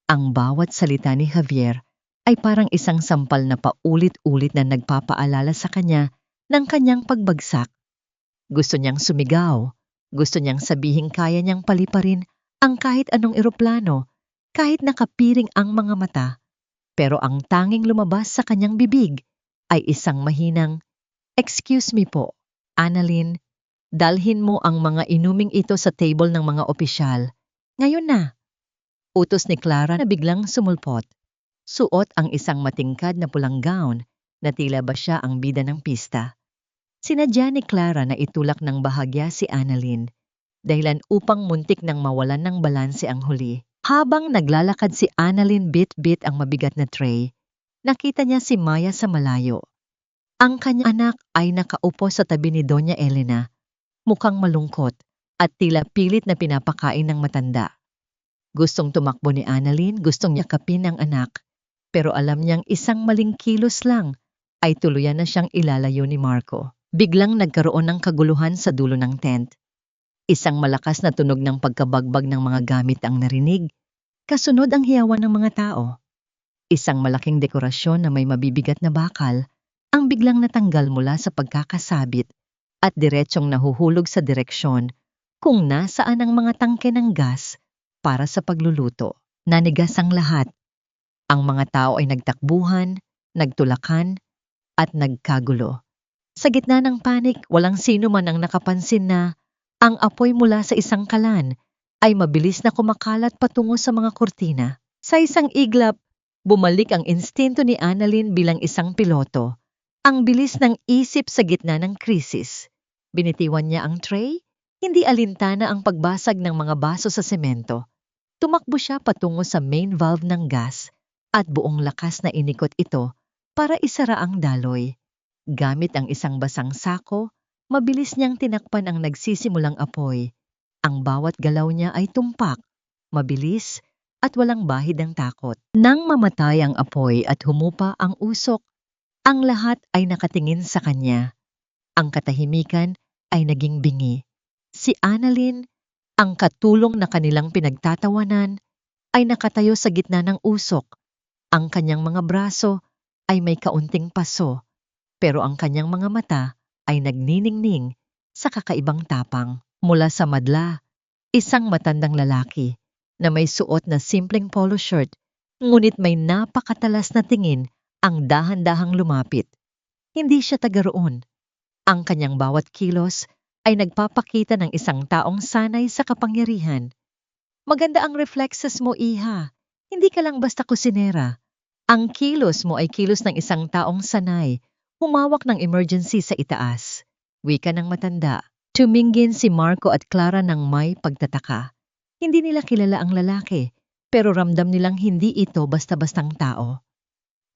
Ang bawat salita ni Javier ay parang isang sampal na paulit-ulit na nagpapaalala sa kanya ng kanyang pagbagsak. Gusto niyang sumigaw, gusto niyang sabihing kaya niyang paliparin ang kahit anong eroplano, kahit nakapiring ang mga mata. Pero ang tanging lumabas sa kanyang bibig ay isang mahinang, "Excuse me po, Annalyn, dalhin mo ang mga inuming ito sa table ng mga opisyal. Ngayon na." Utos ni Clara na biglang sumulpot. Suot ang isang matingkad na pulang gown na tila ba siya ang bida ng pista. Sinadya ni Clara na itulak ng bahagya si Annalyn, dahilan upang muntik nang mawalan ng balanse ang huli. Habang naglalakad si Annalyn bit-bit ang mabigat na tray, nakita niya si Maya sa malayo. Ang kanyang anak ay nakaupo sa tabi ni Doña Elena, mukhang malungkot at tila pilit na pinapakain ng matanda. Gustong tumakbo ni Annalyn, gustong yakapin ang anak, pero alam niyang isang maling kilos lang ay tuluyan na siyang ilalayo ni Marco. Biglang nagkaroon ng kaguluhan sa dulo ng tent. Isang malakas na tunog ng pagkabagbag ng mga gamit ang narinig, kasunod ang hiyawan ng mga tao. Isang malaking dekorasyon na may mabibigat na bakal ang biglang natanggal mula sa pagkakasabit at diretsyong nahuhulog sa direksyon kung nasaan ang mga tangke ng gas para sa pagluluto. Nanigas ang lahat. Ang mga tao ay nagtakbuhan, nagtulakan, at nagkagulo. Sa gitna ng panik, walang sino man ang nakapansin na ang apoy mula sa isang kalan ay mabilis na kumakalat patungo sa mga kurtina. Sa isang iglap, bumalik ang instinto ni Annalyn bilang isang piloto. Ang bilis ng isip sa gitna ng krisis. Binitiwan niya ang tray, hindi alintana ang pagbasag ng mga baso sa semento. Tumakbo siya patungo sa main valve ng gas at buong lakas na inikot ito para isara ang daloy. Gamit ang isang basang sako, mabilis niyang tinakpan ang nagsisimulang apoy. Ang bawat galaw niya ay tumpak, mabilis, at walang bahid ng takot. Nang mamatay ang apoy at humupa ang usok, ang lahat ay nakatingin sa kanya. Ang katahimikan ay naging bingi. Si Annalyn, ang katulong na kanilang pinagtatawanan, ay nakatayo sa gitna ng usok. Ang kanyang mga braso ay may kaunting paso, pero ang kanyang mga mata ay nagniningning sa kakaibang tapang. Mula sa madla, isang matandang lalaki na may suot na simpleng polo shirt, ngunit may napakatalas na tingin ang dahan-dahang lumapit. Hindi siya taga roon. Ang kanyang bawat kilos ay nagpapakita ng isang taong sanay sa kapangyarihan. "Maganda ang reflexes mo, iha. Hindi ka lang basta kusinera. Ang kilos mo ay kilos ng isang taong sanay, humawak ng emergency sa itaas." Wika ng matanda. Tumingin si Marco at Clara ng may pagtataka. Hindi nila kilala ang lalaki, pero ramdam nilang hindi ito basta-bastang tao.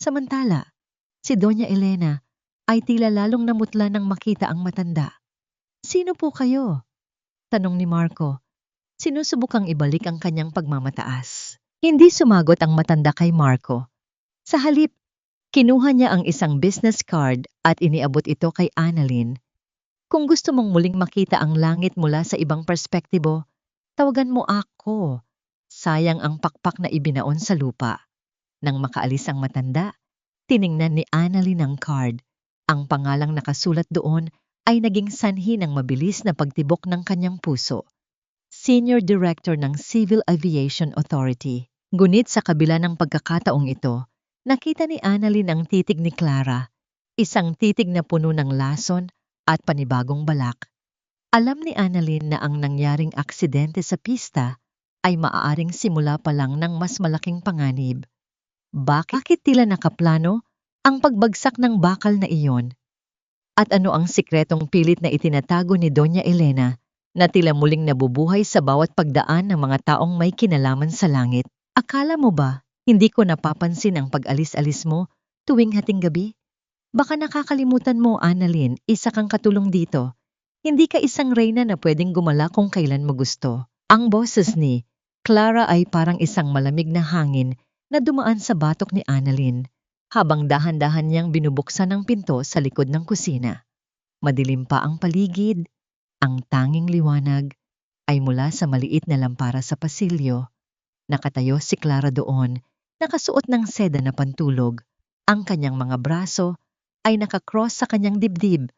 Samantala, si Doña Elena ay tila lalong namutla nang makita ang matanda. "Sino po kayo?" tanong ni Marco. Sinusubukang ibalik ang kanyang pagmamataas. Hindi sumagot ang matanda kay Marco. Sa halip, kinuha niya ang isang business card at iniabot ito kay Annalyn. "Kung gusto mong muling makita ang langit mula sa ibang perspektibo, tawagan mo ako. Sayang ang pakpak na ibinaon sa lupa." Nang makaalis ang matanda, tiningnan ni Annalyn ang card. Ang pangalang nakasulat doon ay naging sanhi ng mabilis na pagtibok ng kanyang puso. Senior Director ng Civil Aviation Authority. Ngunit sa kabila ng pagkakataong ito, nakita ni Annalyn ang titig ni Clara, isang titig na puno ng lason at panibagong balak. Alam ni Annalyn na ang nangyaring aksidente sa pista ay maaaring simula pa lang ng mas malaking panganib. Bakit tila nakaplano ang pagbagsak ng bakal na iyon? At ano ang sikretong pilit na itinatago ni Doña Elena na tila muling nabubuhay sa bawat pagdaan ng mga taong may kinalaman sa langit? Akala mo ba hindi ko napapansin ang pag-alis-alis mo tuwing hating gabi? Baka nakakalimutan mo, Annalyn, isa kang katulong dito. Hindi ka isang reyna na pwedeng gumala kung kailan mo gusto. Ang boses ni Clara ay parang isang malamig na hangin na dumaan sa batok ni Annalyn habang dahan-dahan niyang binubuksan ang pinto sa likod ng kusina. Madilim pa ang paligid, ang tanging liwanag ay mula sa maliit na lampara sa pasilyo. Nakatayo si Clara doon, nakasuot ng seda na pantulog. Ang kanyang mga braso ay nakakross sa kanyang dibdib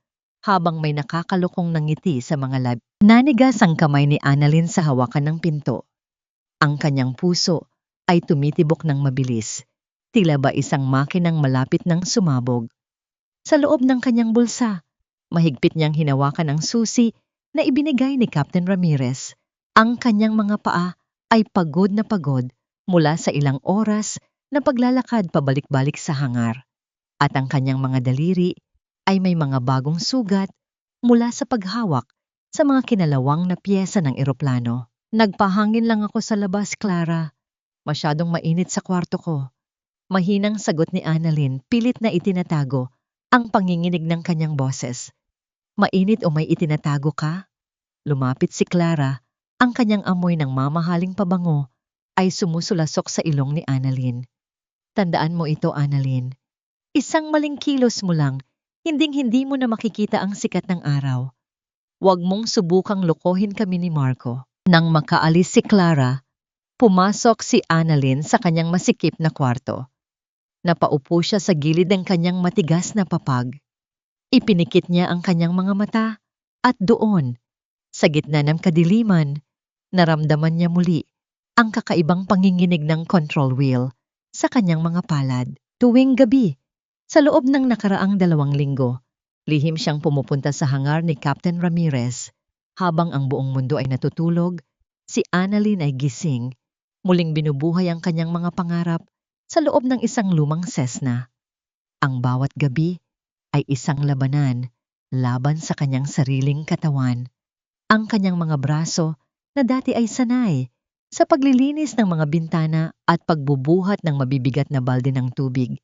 habang may nakakalukong nangiti sa mga labi. Nanigas ang kamay ni Annalyn sa hawakan ng pinto. Ang kanyang puso ay tumitibok ng mabilis, tila ba isang makinang malapit ng sumabog. Sa loob ng kanyang bulsa, mahigpit niyang hinawakan ang susi na ibinigay ni Captain Ramirez. Ang kanyang mga paa ay pagod na pagod mula sa ilang oras na paglalakad pabalik-balik sa hangar. At ang kanyang mga daliri ay may mga bagong sugat mula sa paghawak sa mga kinalawang na piyesa ng eroplano. Nagpahangin lang ako sa labas, Clara. Masyadong mainit sa kwarto ko. Mahinang sagot ni Annalyn, pilit na itinatago ang panginginig ng kanyang boses. Mainit o may itinatago ka? Lumapit si Clara, ang kanyang amoy ng mamahaling pabango ay sumusulasok sa ilong ni Annalyn. Tandaan mo ito, Annalyn. Isang maling kilos mo lang, hinding-hindi mo na makikita ang sikat ng araw. Huwag mong subukang lokohin kami ni Marco. Nang makaalis si Clara, pumasok si Annalyn sa kanyang masikip na kwarto. Napaupo siya sa gilid ng kanyang matigas na papag. Ipinikit niya ang kanyang mga mata at doon, sa gitna ng kadiliman, naramdaman niya muli ang kakaibang panginginig ng control wheel sa kanyang mga palad. Tuwing gabi, sa loob ng nakaraang 2 linggo, lihim siyang pumupunta sa hangar ni Captain Ramirez. Habang ang buong mundo ay natutulog, si Annalyn ay gising, muling binubuhay ang kanyang mga pangarap sa loob ng isang lumang Cessna. Ang bawat gabi ay isang labanan laban sa kanyang sariling katawan. Ang kanyang mga braso na dati ay sanay sa paglilinis ng mga bintana at pagbubuhat ng mabibigat na balde ng tubig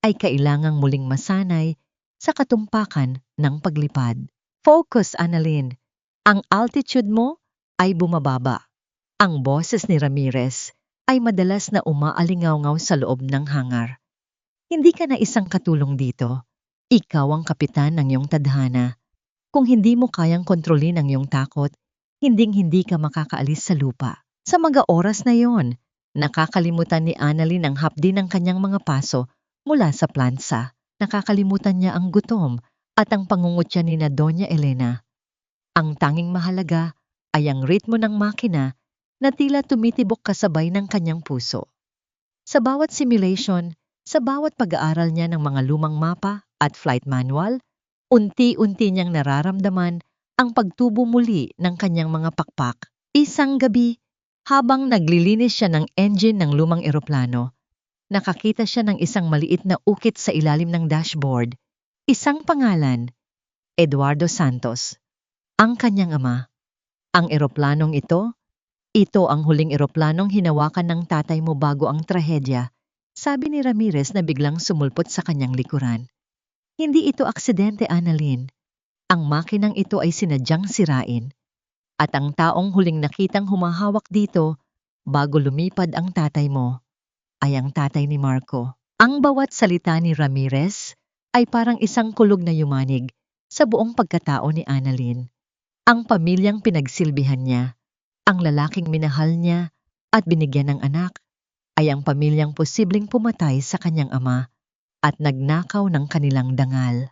ay kailangang muling masanay sa katumpakan ng paglipad. Focus, Annalyn. Ang altitude mo ay bumababa. Ang boses ni Ramirez ay madalas na umaalingaw-ngaw sa loob ng hangar. Hindi ka na isang katulong dito. Ikaw ang kapitan ng iyong tadhana. Kung hindi mo kayang kontrolin ang iyong takot, hinding-hindi ka makakaalis sa lupa. Sa mga oras na yon, nakakalimutan ni Annalyn ang hapdi ng kanyang mga paso mula sa plansa. Nakakalimutan niya ang gutom at ang pangungutya ni na Doña Elena. Ang tanging mahalaga ay ang ritmo ng makina na tila tumitibok kasabay ng kanyang puso. Sa bawat simulation, sa bawat pag-aaral niya ng mga lumang mapa at flight manual, unti-unti niyang nararamdaman ang pagtubo muli ng kanyang mga pakpak. Isang gabi, habang naglilinis siya ng engine ng lumang eroplano, nakakita siya ng isang maliit na ukit sa ilalim ng dashboard. Isang pangalan, Eduardo Santos. Ang kanyang ama. Ang eroplanong ito ang huling eroplanong hinawakan ng tatay mo bago ang trahedya, sabi ni Ramirez na biglang sumulpot sa kanyang likuran. Hindi ito aksidente, Annalyn. Ang makinang ito ay sinadyang sirain. At ang taong huling nakitang humahawak dito bago lumipad ang tatay mo ay ang tatay ni Marco. Ang bawat salita ni Ramirez ay parang isang kulog na yumanig sa buong pagkatao ni Annalyn. Ang pamilyang pinagsilbihan niya, ang lalaking minahal niya at binigyan ng anak, ay ang pamilyang posibleng pumatay sa kanyang ama at nagnakaw ng kanilang dangal.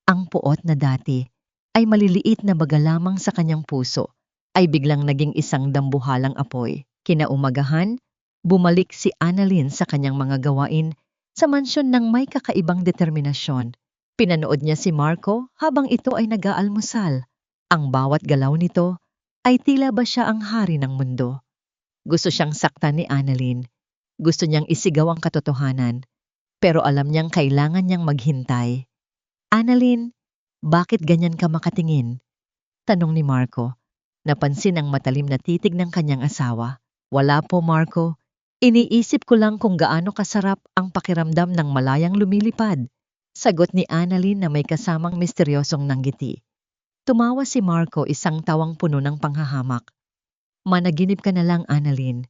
Ang puot na dati ay maliliit na baga lamang sa kanyang puso ay biglang naging isang dambuhalang apoy. Kinaumagahan, bumalik si Annalyn sa kanyang mga gawain sa mansyon ng may kakaibang determinasyon. Pinanood niya si Marco habang ito ay nag-aalmusal. Ang bawat galaw nito ay tila ba siya ang hari ng mundo. Gusto siyang saktan ni Annalyn. Gusto niyang isigaw ang katotohanan. Pero alam niyang kailangan niyang maghintay. Annalyn, Bakit ganyan ka makatingin? Tanong ni Marco. Napansin ang matalim na titig ng kanyang asawa. Wala po, Marco. Iniisip ko lang kung gaano kasarap ang pakiramdam ng malayang lumilipad. Sagot ni Annalyn na may kasamang misteryosong nanggiti. Tumawa si Marco, isang tawang puno ng panghahamak. Managinip ka na lang, Annalyn.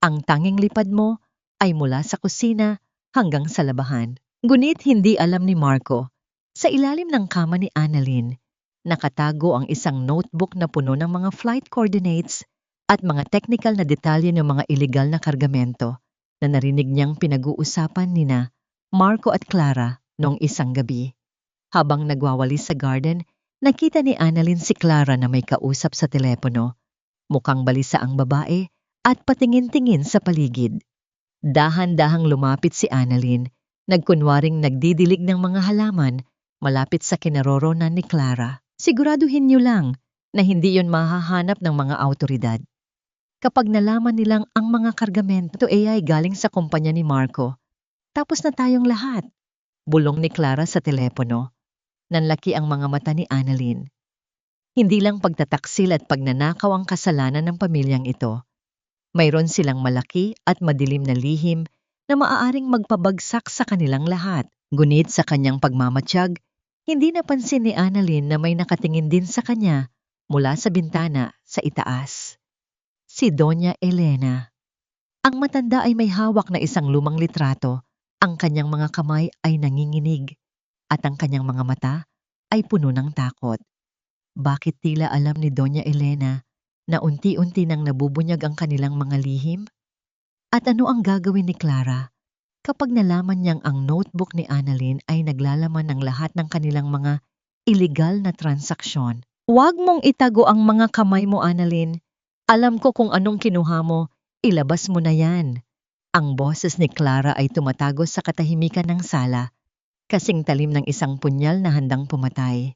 Ang tanging lipad mo ay mula sa kusina hanggang sa labahan. Ngunit hindi alam ni Marco, sa ilalim ng kama ni Annalyn, nakatago ang isang notebook na puno ng mga flight coordinates at mga technical na detalye ng mga iligal na kargamento na narinig niyang pinag-uusapan nina Marco at Clara noong isang gabi. Habang nagwawalis sa garden, nakita ni Annalyn si Clara na may kausap sa telepono. Mukhang balisa ang babae at patingin-tingin sa paligid. Dahan-dahang lumapit si Annalyn, nagkunwaring nagdidilig ng mga halaman malapit sa kinaroroonan ni Clara. Siguraduhin niyo lang na hindi yon mahahanap ng mga autoridad. Kapag nalaman nilang ang mga kargamento ay galing sa kumpanya ni Marco, tapos na tayong lahat. Bulong ni Clara sa telepono. Nanlaki ang mga mata ni Annalyn. Hindi lang pagtataksil at pagnanakaw ang kasalanan ng pamilyang ito. Mayroon silang malaki at madilim na lihim na maaaring magpabagsak sa kanilang lahat. Ngunit sa kanyang pagmamatsyag, hindi napansin ni Annalyn na may nakatingin din sa kanya mula sa bintana sa itaas. Si Doña Elena. Ang matanda ay may hawak na isang lumang litrato. Ang kanyang mga kamay ay nanginginig at ang kanyang mga mata ay puno ng takot. Bakit tila alam ni Doña Elena na unti-unti nang nabubunyag ang kanilang mga lihim? At ano ang gagawin ni Clara kapag nalaman niyang ang notebook ni Annalyn ay naglalaman ng lahat ng kanilang mga illegal na transaksyon? Huwag mong itago ang mga kamay mo, Annalyn. Alam ko kung anong kinuha mo, ilabas mo na yan. Ang boses ni Clara ay tumatago sa katahimikan ng sala, kasing talim ng isang punyal na handang pumatay.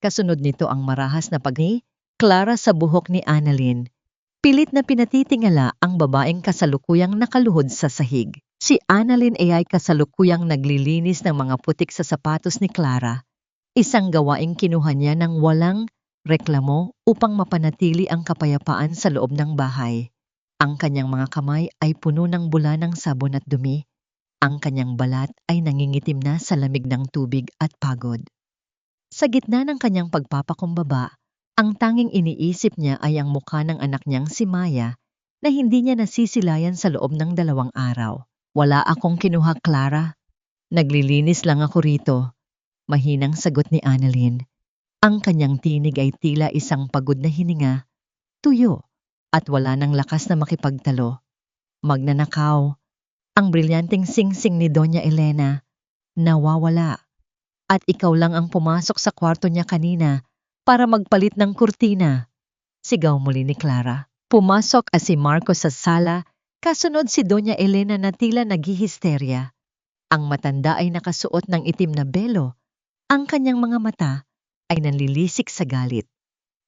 Kasunod nito ang marahas na pagni Clara sa buhok ni Annalyn. Pilit na pinatitingala ang babaeng kasalukuyang nakaluhod sa sahig. Si Annalyn ay kasalukuyang naglilinis ng mga putik sa sapatos ni Clara. Isang gawaing kinuha niya ng walang reklamo upang mapanatili ang kapayapaan sa loob ng bahay. Ang kanyang mga kamay ay puno ng bula ng sabon at dumi. Ang kanyang balat ay nangingitim na sa lamig ng tubig at pagod. Sa gitna ng kanyang pagpapakumbaba, ang tanging iniisip niya ay ang mukha ng anak niyang si Maya na hindi niya nasisilayan sa loob ng 2 araw. Wala akong kinuha, Clara. Naglilinis lang ako rito. Mahinang sagot ni Annalyn. Ang kanyang tinig ay tila isang pagod na hininga, tuyo, at wala ng lakas na makipagtalo. Magnanakaw. Ang brilyanteng singsing ni Doña Elena nawawala. At ikaw lang ang pumasok sa kwarto niya kanina para magpalit ng kurtina. Sigaw muli ni Clara. Pumasok si Marco sa sala, kasunod si Doña Elena na tila naghihisterya. Ang matanda ay nakasuot ng itim na belo. Ang kanyang mga mata ay nanlilisik sa galit.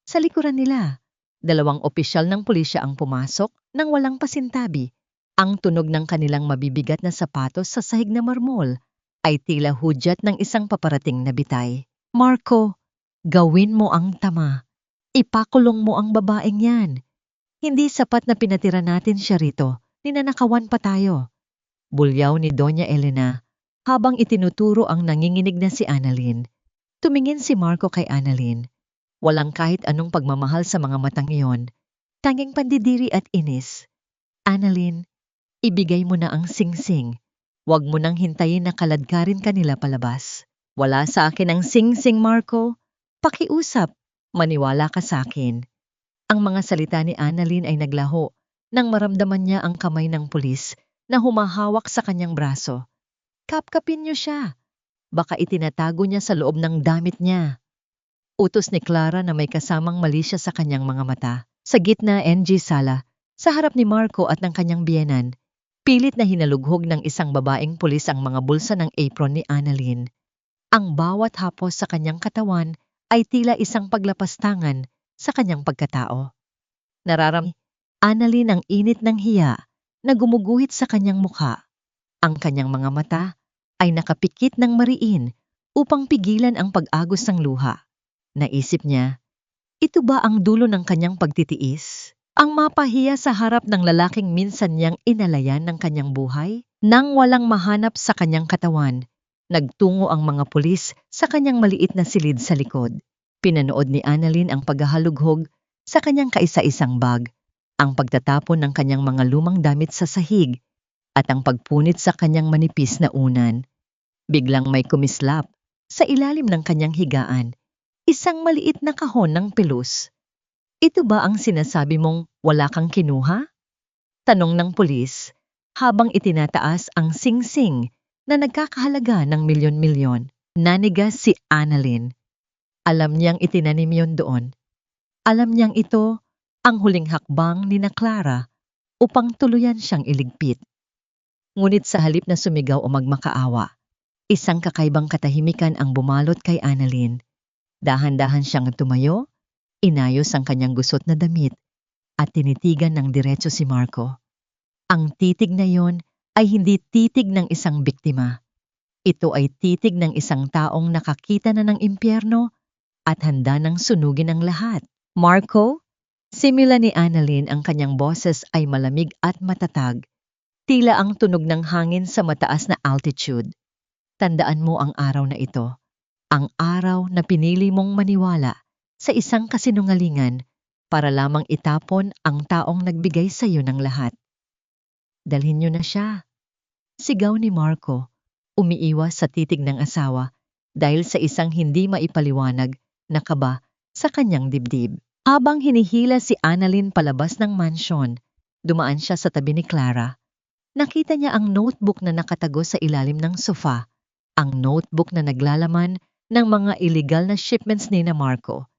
Sa likuran nila, 2 opisyal ng pulisya ang pumasok nang walang pasintabi. Ang tunog ng kanilang mabibigat na sapatos sa sahig na marmol ay tila hudyat ng isang paparating na bitay. Marco, gawin mo ang tama. Ipakulong mo ang babaeng yan. Hindi sapat na pinatira natin siya rito. Ninanakawan pa tayo. Bulyaw ni Doña Elena habang itinuturo ang nanginginig na si Annalyn. Tumingin si Marco kay Annalyn. Walang kahit anong pagmamahal sa mga matang iyon. Tanging pandidiri at inis. Annalyn, ibigay mo na ang singsing. Huwag mo nang hintayin na kaladkarin kanila palabas. Wala sa akin ang singsing, Marco. Pakiusap, maniwala ka sa akin. Ang mga salita ni Annalyn ay naglaho nang maramdaman niya ang kamay ng pulis na humahawak sa kanyang braso. Kapkapin niyo siya. Baka itinatago niya sa loob ng damit niya. Utos ni Clara na may kasamang malisya sa kanyang mga mata. Sa gitna NG sala, sa harap ni Marco at ng kanyang biyenan, pilit na hinalughog ng isang babaeng pulis ang mga bulsa ng apron ni Annalyn. Ang bawat hapos sa kanyang katawan ay tila isang paglapastangan sa kanyang pagkatao. Annalyn ang init ng hiya na gumuguhit sa kanyang mukha. Ang kanyang mga mata ay nakapikit ng mariin upang pigilan ang pag-agos ng luha. Naisip niya, ito ba ang dulo ng kanyang pagtitiis? Ang mapahiya sa harap ng lalaking minsan niyang inalayan ng kanyang buhay? Nang walang mahanap sa kanyang katawan, nagtungo ang mga pulis sa kanyang maliit na silid sa likod. Pinanood ni Annalyn ang paghahalughog sa kanyang kaisa-isang bag, ang pagtatapon ng kanyang mga lumang damit sa sahig, at ang pagpunit sa kanyang manipis na unan. Biglang may kumislap sa ilalim ng kanyang higaan, isang maliit na kahon ng pelus. Ito ba ang sinasabi mong wala kang kinuha? Tanong ng pulis habang itinataas ang singsing na nagkakahalaga ng milyon-milyon. Nanigas si Annalyn. Alam niyang itinanim yon doon. Alam niyang ito ang huling hakbang ni na Clara upang tuluyan siyang iligpit. Ngunit sa halip na sumigaw o magmakaawa, isang kakaibang katahimikan ang bumalot kay Annalyn. Dahan-dahan siyang tumayo, inayos ang kanyang gusot na damit, at tinitigan ng diretso si Marco. Ang titig na yon ay hindi titig ng isang biktima. Ito ay titig ng isang taong nakakita na ng impyerno at handa ng sunugin ang lahat. Marco? Simula ni Annalyn, ang kanyang boses ay malamig at matatag. Tila ang tunog ng hangin sa mataas na altitude. Tandaan mo ang araw na ito. Ang araw na pinili mong maniwala sa isang kasinungalingan para lamang itapon ang taong nagbigay sa iyo ng lahat. Dalhin niyo na siya. Sigaw ni Marco, umiiwas sa titig ng asawa dahil sa isang hindi maipaliwanag na kaba sa kanyang dibdib. Habang hinihila si Annalyn palabas ng mansyon, dumaan siya sa tabi ni Clara. Nakita niya ang notebook na nakatago sa ilalim ng sofa, ang notebook na naglalaman ng mga illegal na shipments ni na Marco.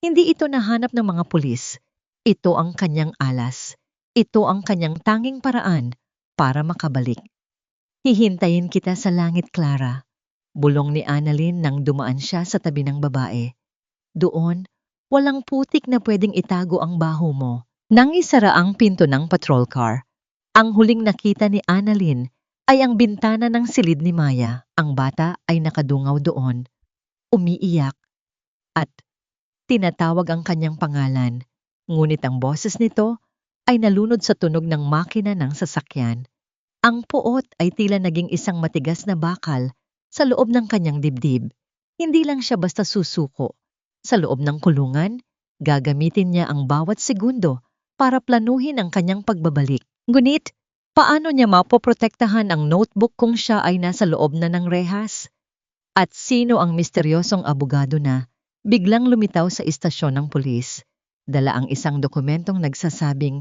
Hindi ito nahanap ng mga pulis. Ito ang kanyang alas. Ito ang kanyang tanging paraan para makabalik. Hihintayin kita sa langit, Clara. Bulong ni Annalyn nang dumaan siya sa tabi ng babae. Doon, walang putik na pwedeng itago ang baho mo. Nang isara ang pinto ng patrol car, ang huling nakita ni Annalyn ay ang bintana ng silid ni Maya. Ang bata ay nakadungaw doon, umiiyak, at tinatawag ang kanyang pangalan. Ngunit ang boses nito ay nalunod sa tunog ng makina ng sasakyan. Ang puot ay tila naging isang matigas na bakal sa loob ng kanyang dibdib. Hindi lang siya basta susuko. Sa loob ng kulungan, gagamitin niya ang bawat segundo para planuhin ang kanyang pagbabalik. Ngunit, paano niya mapoprotektahan ang notebook kung siya ay nasa loob na ng rehas? At sino ang misteryosong abogado na biglang lumitaw sa istasyon ng pulis? Dala ang isang dokumentong nagsasabing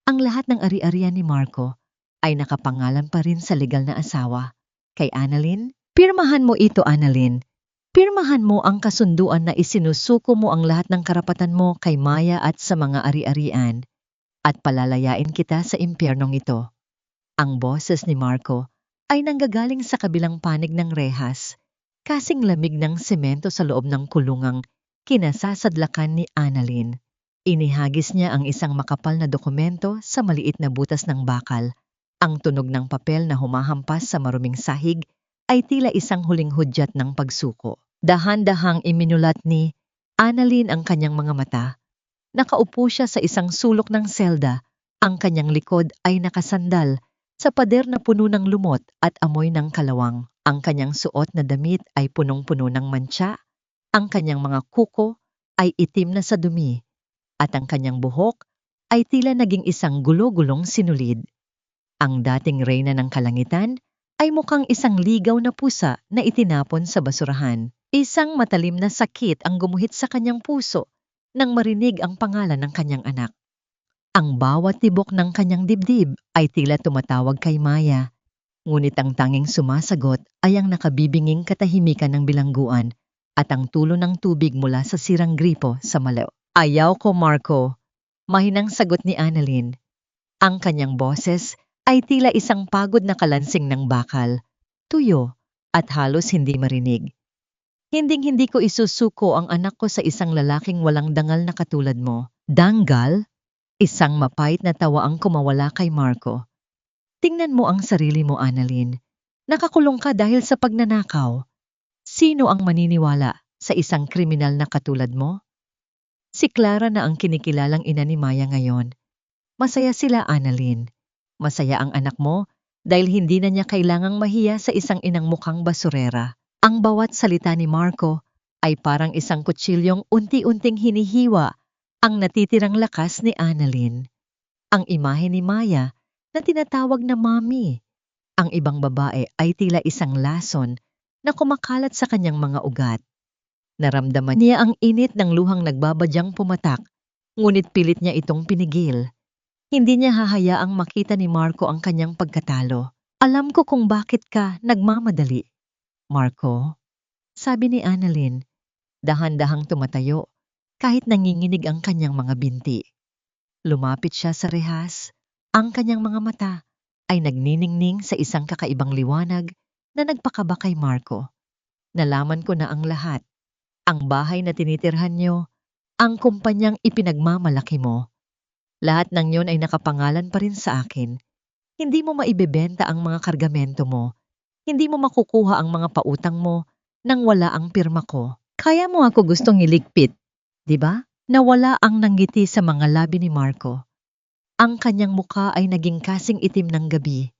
ang lahat ng ari-arian ni Marco ay nakapangalan pa rin sa legal na asawa. Kay Annalyn, pirmahan mo ito, Annalyn. Pirmahan mo ang kasunduan na isinusuko mo ang lahat ng karapatan mo kay Maya at sa mga ari-arian, at palalayain kita sa impyernong ito. Ang boses ni Marco ay nanggagaling sa kabilang panig ng rehas, kasing lamig ng semento sa loob ng kulungang kinasasadlakan ni Annalyn. Inihagis niya ang isang makapal na dokumento sa maliit na butas ng bakal. Ang tunog ng papel na humahampas sa maruming sahig ay tila isang huling hudyat ng pagsuko. Dahan-dahang iminulat ni Annalyn ang kanyang mga mata. Nakaupo siya sa isang sulok ng selda. Ang kanyang likod ay nakasandal sa pader na puno ng lumot at amoy ng kalawang. Ang kanyang suot na damit ay punong-puno ng mantsa. Ang kanyang mga kuko ay itim na sa dumi. At ang kanyang buhok ay tila naging isang gulo-gulong sinulid. Ang dating reyna ng kalangitan ay mukhang isang ligaw na pusa na itinapon sa basurahan. Isang matalim na sakit ang gumuhit sa kanyang puso nang marinig ang pangalan ng kanyang anak. Ang bawat tibok ng kanyang dibdib ay tila tumatawag kay Maya. Ngunit ang tanging sumasagot ay ang nakabibinging katahimikan ng bilangguan at ang tulo ng tubig mula sa sirang gripo sa malaw. Ayaw ko, Marco. Mahinang sagot ni Annalyn. Ang kanyang boses ay tila isang pagod na kalansing ng bakal, tuyo at halos hindi marinig. Hinding-hindi ko isusuko ang anak ko sa isang lalaking walang dangal na katulad mo. Danggal? Isang mapait na tawa ang kumawala kay Marco. Tingnan mo ang sarili mo, Annalyn. Nakakulong ka dahil sa pagnanakaw. Sino ang maniniwala sa isang kriminal na katulad mo? Si Clara na ang kinikilalang ina ni Maya ngayon. Masaya sila, Annalyn. Masaya ang anak mo dahil hindi na niya kailangang mahiya sa isang inang mukhang basurera. Ang bawat salita ni Marco ay parang isang kutsilyong unti-unting hinihiwa ang natitirang lakas ni Annalyn. Ang imahe ni Maya na tinatawag na Mommy. Ang ibang babae ay tila isang lason na kumakalat sa kanyang mga ugat. Naramdaman niya ang init ng luhang nagbabadyang pumatak, ngunit pilit niya itong pinigil. Hindi niya hahayaang makita ni Marco ang kanyang pagkatalo. Alam ko kung bakit ka nagmamadali. Marco, sabi ni Annalyn, dahan-dahang tumatayo kahit nanginginig ang kanyang mga binti. Lumapit siya sa rehas. Ang kanyang mga mata ay nagniningning sa isang kakaibang liwanag na nagpakaba kay Marco. Nalaman ko na ang lahat. Ang bahay na tinitirhan niyo, ang kumpanyang ipinagmamalaki mo. Lahat ng yon ay nakapangalan pa rin sa akin. Hindi mo maibebenta ang mga kargamento mo. Hindi mo makukuha ang mga pautang mo nang wala ang pirma ko. Kaya mo ako gustong iligpit, di ba? Nawala ang nanggiti sa mga labi ni Marco. Ang kanyang muka ay naging kasing itim ng gabi.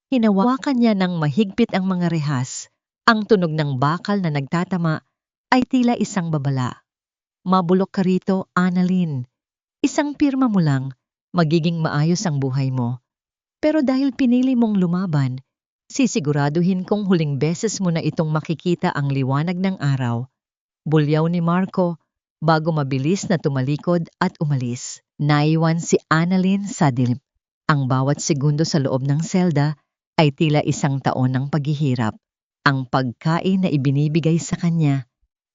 Hinawakan niya ng mahigpit ang mga rehas. Ang tunog ng bakal na nagtatama ay tila isang babala. Mabulok ka rito, Annalyn. Isang pirma mo lang, magiging maayos ang buhay mo. Pero dahil pinili mong lumaban, sisiguraduhin kong huling beses mo na itong makikita ang liwanag ng araw. Bulyaw ni Marco bago mabilis na tumalikod at umalis. Naiwan si Annalyn sa dilim. Ang bawat segundo sa loob ng selda ay tila isang taon ng paghihirap. Ang pagkain na ibinibigay sa kanya,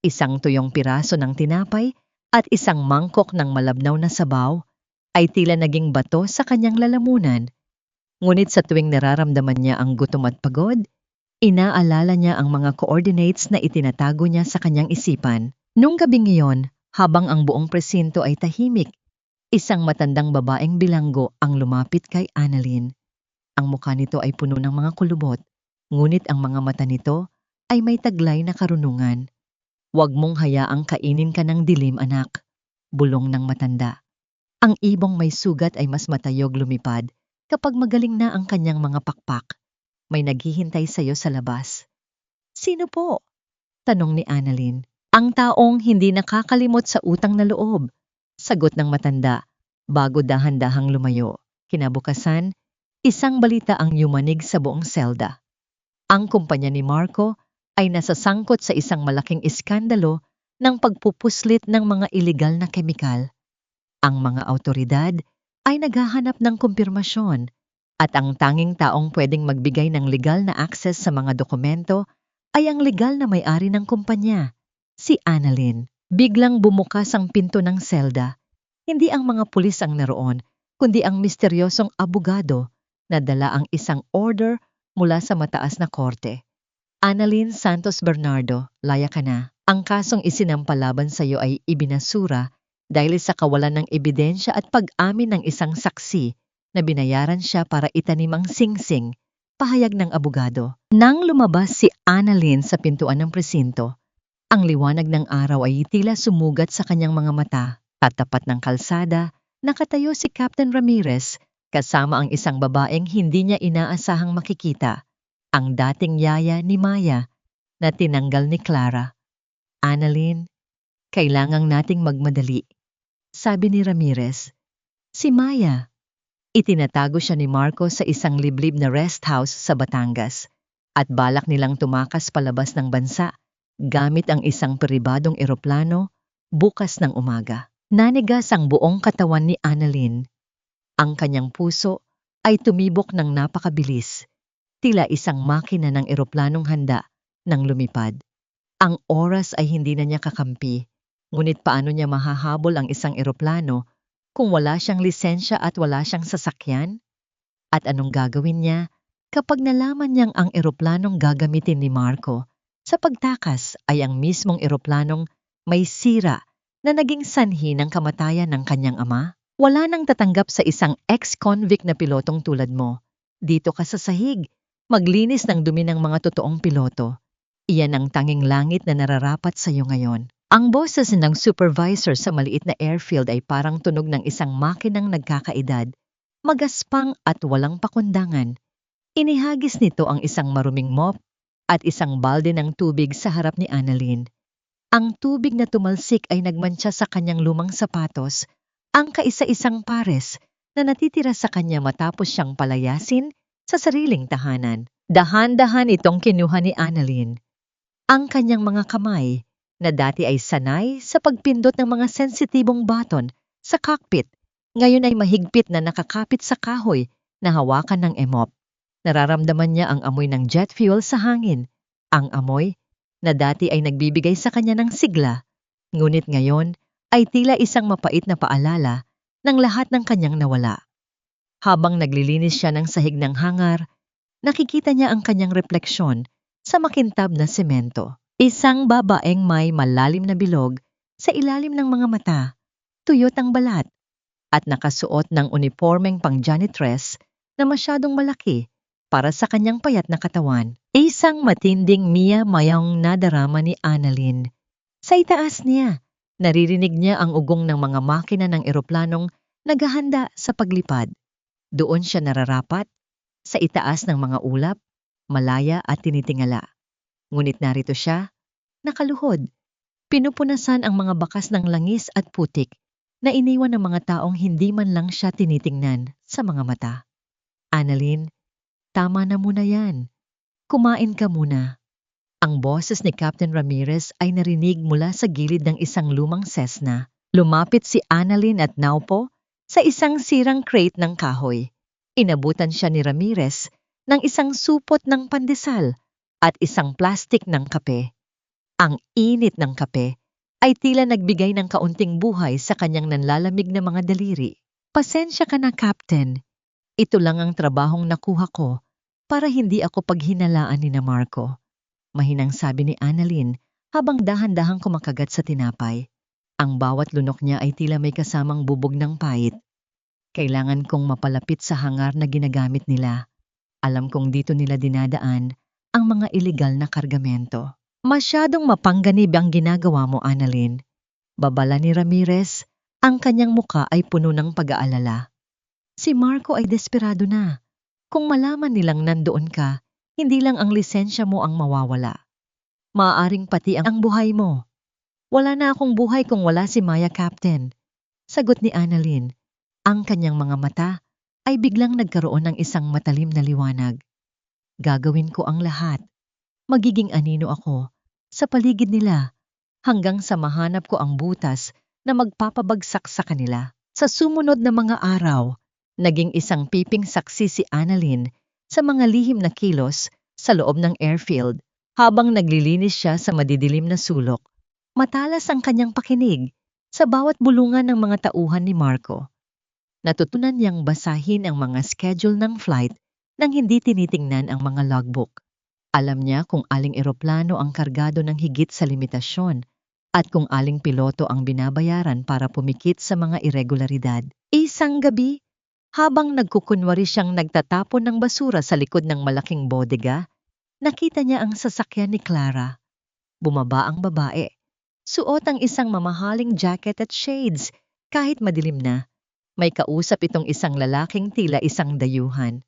isang tuyong piraso ng tinapay at isang mangkok ng malabnaw na sabaw, ay tila naging bato sa kanyang lalamunan. Ngunit sa tuwing nararamdaman niya ang gutom at pagod, inaalala niya ang mga coordinates na itinatago niya sa kanyang isipan. Nung gabing iyon, habang ang buong presinto ay tahimik, isang matandang babaeng bilanggo ang lumapit kay Annalyn. Ang mukha nito ay puno ng mga kulubot, ngunit ang mga mata nito ay may taglay na karunungan. Huwag mong hayaang kainin ka ng dilim, anak. Bulong ng matanda. Ang ibong may sugat ay mas matayog lumipad kapag magaling na ang kanyang mga pakpak. May naghihintay sa iyo sa labas. Sino po? Tanong ni Annalyn. Ang taong hindi nakakalimot sa utang na loob. Sagot ng matanda, bago dahan-dahang lumayo. Kinabukasan, isang balita ang yumanig sa buong selda. Ang kumpanya ni Marco ay nasasangkot sa isang malaking iskandalo ng pagpupuslit ng mga iligal na kemikal. Ang mga awtoridad ay naghahanap ng kumpirmasyon at ang tanging taong pwedeng magbigay ng legal na access sa mga dokumento ay ang legal na may-ari ng kumpanya, si Annalyn. Biglang bumukas ang pinto ng selda. Hindi ang mga pulis ang naroon, kundi ang misteryosong abogado na dala ang isang order mula sa mataas na korte. Annalyn Santos Bernardo, laya ka na. Ang kasong isinampalaban sa iyo ay ibinasura dahil sa kawalan ng ebidensya at pag-amin ng isang saksi na binayaran siya para itanim ang singsing, pahayag ng abogado. Nang lumabas si Annalyn sa pintuan ng presinto, ang liwanag ng araw ay tila sumugat sa kanyang mga mata. Tatapat ng kalsada, nakatayo si Captain Ramirez kasama ang isang babaeng hindi niya inaasahang makikita. Ang dating yaya ni Maya na tinanggal ni Clara. Annalyn, kailangang nating magmadali, sabi ni Ramirez. Si Maya. Itinatago siya ni Marco sa isang liblib na rest house sa Batangas at balak nilang tumakas palabas ng bansa gamit ang isang pribadong eroplano bukas ng umaga. Nanigas ang buong katawan ni Annalyn. Ang kanyang puso ay tumibok ng napakabilis. Tila isang makina ng eroplanong handa nang lumipad. Ang oras ay hindi na niya kakampi, ngunit paano niya mahahabol ang isang eroplano kung wala siyang lisensya at wala siyang sasakyan? At anong gagawin niya kapag nalaman niyang ang eroplanong gagamitin ni Marco sa pagtakas ay ang mismong eroplanong may sira na naging sanhi ng kamatayan ng kanyang ama? Wala nang tatanggap sa isang ex-convict na pilotong tulad mo. Dito ka sa sahig. Maglinis ng dumi ng mga totoong piloto. Iyan ang tanging langit na nararapat sa iyo ngayon. Ang boses ng supervisor sa maliit na airfield ay parang tunog ng isang makinang nagkakaedad, magaspang at walang pakundangan. Inihagis nito ang isang maruming mop at isang balde ng tubig sa harap ni Annalyn. Ang tubig na tumalsik ay nagmantsa sa kanyang lumang sapatos, ang kaisa-isang pares na natitira sa kanya matapos siyang palayasin sa sariling tahanan. Dahan-dahan itong kinuha ni Annalyn. Ang kanyang mga kamay, na dati ay sanay sa pagpindot ng mga sensitibong button sa cockpit, ngayon ay mahigpit na nakakapit sa kahoy na hawakan ng emop. Nararamdaman niya ang amoy ng jet fuel sa hangin. Ang amoy na dati ay nagbibigay sa kanya ng sigla, ngunit ngayon ay tila isang mapait na paalala ng lahat ng kanyang nawala. Habang naglilinis siya ng sahig ng hangar, nakikita niya ang kanyang refleksyon sa makintab na semento. Isang babaeng may malalim na bilog sa ilalim ng mga mata, tuyot ang balat, at nakasuot ng uniformeng pang-janitress na masyadong malaki para sa kanyang payat na katawan. Isang matinding mayang nadarama ni Annalyn. Sa itaas niya, naririnig niya ang ugong ng mga makina ng eroplanong naghahanda sa paglipad. Doon siya nararapat, sa itaas ng mga ulap, malaya at tinitingala. Ngunit narito siya, nakaluhod, pinupunasan ang mga bakas ng langis at putik na iniwan ng mga taong hindi man lang siya tinitingnan sa mga mata. Annalyn, tama na muna yan. Kumain ka muna. Ang boses ni Captain Ramirez ay narinig mula sa gilid ng isang lumang Cessna. Lumapit si Annalyn at naupo sa isang sirang crate ng kahoy. Inabutan siya ni Ramirez ng isang supot ng pandesal at isang plastik ng kape. Ang init ng kape ay tila nagbigay ng kaunting buhay sa kanyang nanlalamig na mga daliri. Pasensya ka na, Captain. Ito lang ang trabahong nakuha ko para hindi ako paghinalaan ni na Marco. Mahinang sabi ni Annalyn habang dahan-dahang kumakagat sa tinapay. Ang bawat lunok niya ay tila may kasamang bubog ng pait. Kailangan kong mapalapit sa hangar na ginagamit nila. Alam kong dito nila dinadaan ang mga ilegal na kargamento. Masyadong mapangganib ang ginagawa mo, Annalyn. Babala ni Ramirez, ang kanyang muka ay puno ng pag-aalala. Si Marco ay desperado na. Kung malaman nilang nandoon ka, hindi lang ang lisensya mo ang mawawala. Maaaring pati ang buhay mo. Wala na akong buhay kung wala si Maya, Captain. Sagot ni Annalyn. Ang kanyang mga mata ay biglang nagkaroon ng isang matalim na liwanag. Gagawin ko ang lahat. Magiging anino ako sa paligid nila hanggang sa mahanap ko ang butas na magpapabagsak sa kanila. Sa sumunod na mga araw, naging isang piping saksi si Annalyn sa mga lihim na kilos sa loob ng airfield habang naglilinis siya sa madidilim na sulok. Matalas ang kanyang pakinig sa bawat bulungan ng mga tauhan ni Marco. Natutunan niyang basahin ang mga schedule ng flight nang hindi tinitingnan ang mga logbook. Alam niya kung aling eroplano ang kargado ng higit sa limitasyon at kung aling piloto ang binabayaran para pumikit sa mga irregularidad. Isang gabi, habang nagkukunwari siyang nagtatapon ng basura sa likod ng malaking bodega, nakita niya ang sasakyan ni Clara. Bumaba ang babae. Suot ang isang mamahaling jacket at shades kahit madilim na. May kausap itong isang lalaking tila isang dayuhan.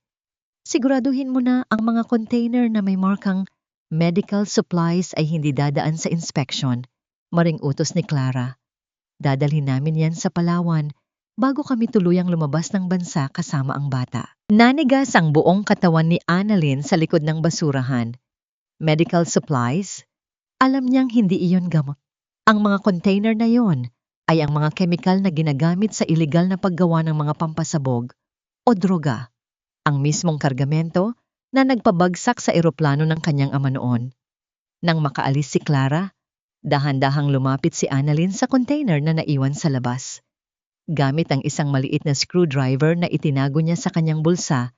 Siguraduhin mo na ang mga container na may markang medical supplies ay hindi dadaan sa inspection. Maring utos ni Clara. Dadalhin namin yan sa Palawan bago kami tuluyang lumabas ng bansa kasama ang bata. Nanigas ang buong katawan ni Annalyn sa likod ng basurahan. Medical supplies? Alam niyang hindi iyon gamot. Ang mga container na yon ay ang mga kemikal na ginagamit sa iligal na paggawa ng mga pampasabog o droga. Ang mismong kargamento na nagpabagsak sa eroplano ng kanyang ama noon. Nang makaalis si Clara, dahan-dahang lumapit si Annalyn sa container na naiwan sa labas. Gamit ang isang maliit na screwdriver na itinago niya sa kanyang bulsa,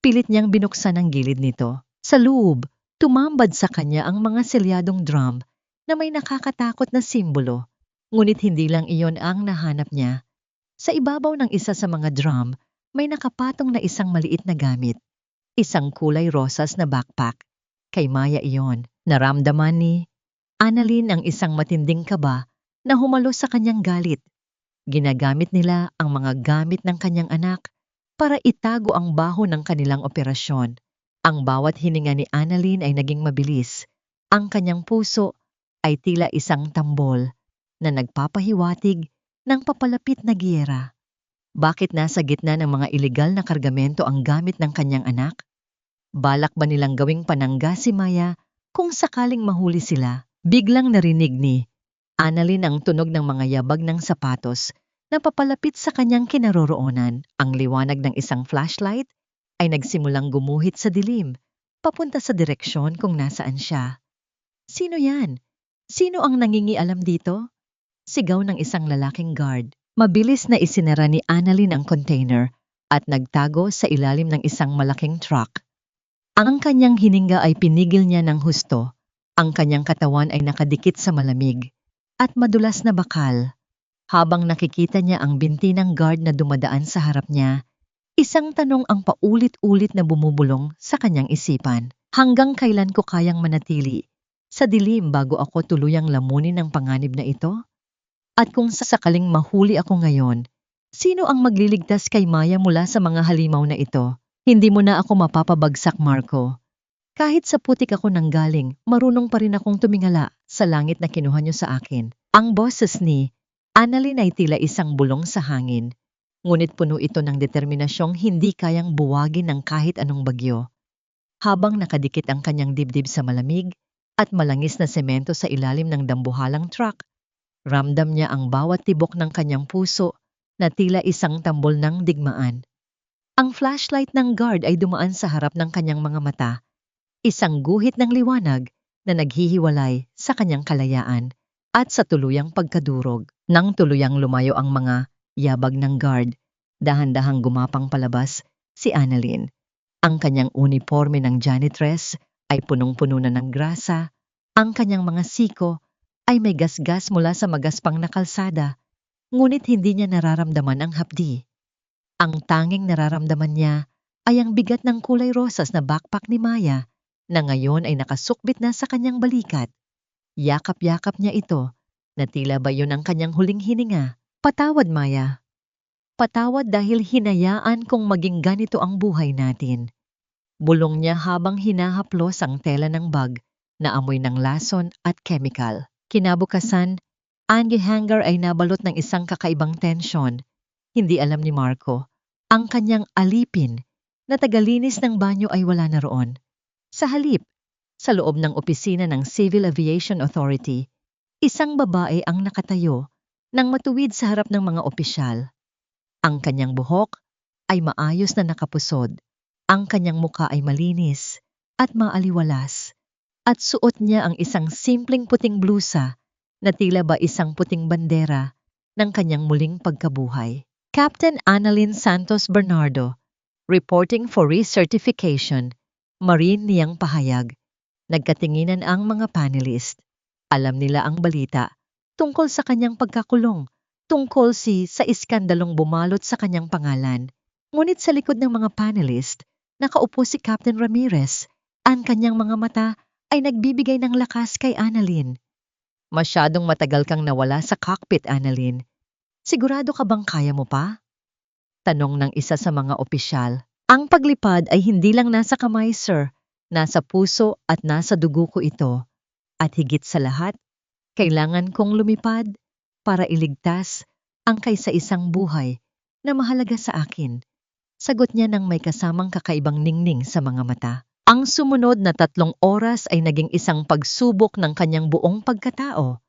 pilit niyang binuksan ang gilid nito. Sa loob, tumambad sa kanya ang mga selyadong drum na may nakakatakot na simbolo, ngunit hindi lang iyon ang nahanap niya. Sa ibabaw ng isa sa mga drum, may nakapatong na isang maliit na gamit. Isang kulay rosas na backpack. Kay Maya iyon. Naramdaman ni Annalyn ang isang matinding kaba na humalo sa kanyang galit. Ginagamit nila ang mga gamit ng kanyang anak para itago ang baho ng kanilang operasyon. Ang bawat hininga ni Annalyn ay naging mabilis. Ang kanyang puso ay tila isang tambol na nagpapahiwatig ng papalapit na giyera. Bakit nasa gitna ng mga ilegal na kargamento ang gamit ng kanyang anak? Balak ba nilang gawing panangga si Maya kung sakaling mahuli sila? Biglang narinig ni Annalyn ang tunog ng mga yabag ng sapatos na papalapit sa kanyang kinaroroonan. Ang liwanag ng isang flashlight ay nagsimulang gumuhit sa dilim, papunta sa direksyon kung nasaan siya. Sino yan? Sino ang nangingialam dito? Sigaw ng isang lalaking guard. Mabilis na isinara ni Annalyn ang container at nagtago sa ilalim ng isang malaking truck. Ang kanyang hininga ay pinigil niya ng husto. Ang kanyang katawan ay nakadikit sa malamig at madulas na bakal. Habang nakikita niya ang binti ng guard na dumadaan sa harap niya, isang tanong ang paulit-ulit na bumubulong sa kanyang isipan. Hanggang kailan ko kayang manatili sa dilim bago ako tuluyang lamunin ng panganib na ito? At kung sakaling mahuli ako ngayon, sino ang magliligtas kay Maya mula sa mga halimaw na ito? Hindi mo na ako mapapabagsak, Marco. Kahit sa putik ako nanggaling, marunong pa rin akong tumingala sa langit na kinuha niyo sa akin. Ang boses ni Annalyn ay tila isang bulong sa hangin, ngunit puno ito ng determinasyong hindi kayang buwagin ng kahit anong bagyo. Habang nakadikit ang kanyang dibdib sa malamig at malangis na semento sa ilalim ng dambuhalang truck, ramdam niya ang bawat tibok ng kanyang puso na tila isang tambol ng digmaan. Ang flashlight ng guard ay dumaan sa harap ng kanyang mga mata, isang guhit ng liwanag na naghihiwalay sa kanyang kalayaan at sa tuluyang pagkadurog. Nang tuluyang lumayo ang mga yabag ng guard, dahan-dahang gumapang palabas si Annalyn. Ang kanyang uniforme ng janitress ay punong-puno na ng grasa, ang kanyang mga siko ay may gasgas mula sa magaspang na kalsada, ngunit hindi niya nararamdaman ang hapdi. Ang tanging nararamdaman niya ay ang bigat ng kulay rosas na backpack ni Maya na ngayon ay nakasukbit na sa kanyang balikat. Yakap-yakap niya ito na tila ba yun ang kanyang huling hininga. Patawad, Maya. Patawad dahil hinayaan kong maging ganito ang buhay natin. Bulong niya habang hinahaplos ang tela ng bag na amoy ng lason at chemical. Kinabukasan, ang hanger ay nabalot ng isang kakaibang tensyon. Hindi alam ni Marco, ang kanyang alipin na tagalinis ng banyo ay wala na roon. Sa halip, sa loob ng opisina ng Civil Aviation Authority, isang babae ang nakatayo nang matuwid sa harap ng mga opisyal. Ang kanyang buhok ay maayos na nakapusod, ang kanyang muka ay malinis at maaliwalas, at suot niya ang isang simpleng puting blusa na tila ba isang puting bandera ng kanyang muling pagkabuhay. Captain Annalyn Santos Bernardo, reporting for recertification, Marine niyang pahayag. Nagkatinginan ang mga panelist. Alam nila ang balita tungkol sa kanyang pagkakulong, tungkol sa iskandalong bumalot sa kanyang pangalan. Ngunit sa likod ng mga panelist, nakaupo si Captain Ramirez. Ang kanyang mga mata ay nagbibigay ng lakas kay Annalyn. Masyadong matagal kang nawala sa cockpit, Annalyn. Sigurado ka bang kaya mo pa? Tanong ng isa sa mga opisyal. Ang paglipad ay hindi lang nasa kamay, sir. Nasa puso at nasa dugo ko ito. At higit sa lahat, kailangan kong lumipad para iligtas ang kaysa-isang buhay na mahalaga sa akin. Sagot niya nang may kasamang kakaibang ningning sa mga mata. Ang sumunod na 3 oras ay naging isang pagsubok ng kanyang buong pagkatao.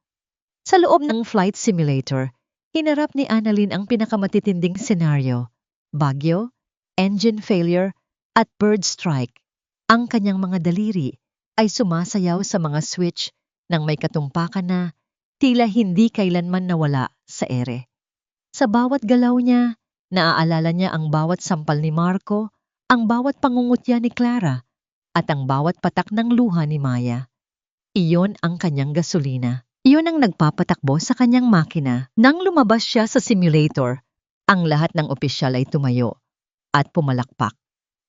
Sa loob ng flight simulator, hinarap ni Annalyn ang pinakamatitinding senaryo: bagyo, engine failure, at bird strike. Ang kanyang mga daliri ay sumasayaw sa mga switch nang may katumpakan na tila hindi kailanman nawala sa ere. Sa bawat galaw niya, naaalala niya ang bawat sampal ni Marco, ang bawat pangungutya ni Clara, at ang bawat patak ng luha ni Maya. Iyon ang kanyang gasolina. Iyon ang nagpapatakbo sa kanyang makina. Nang lumabas siya sa simulator, ang lahat ng opisyal ay tumayo at pumalakpak.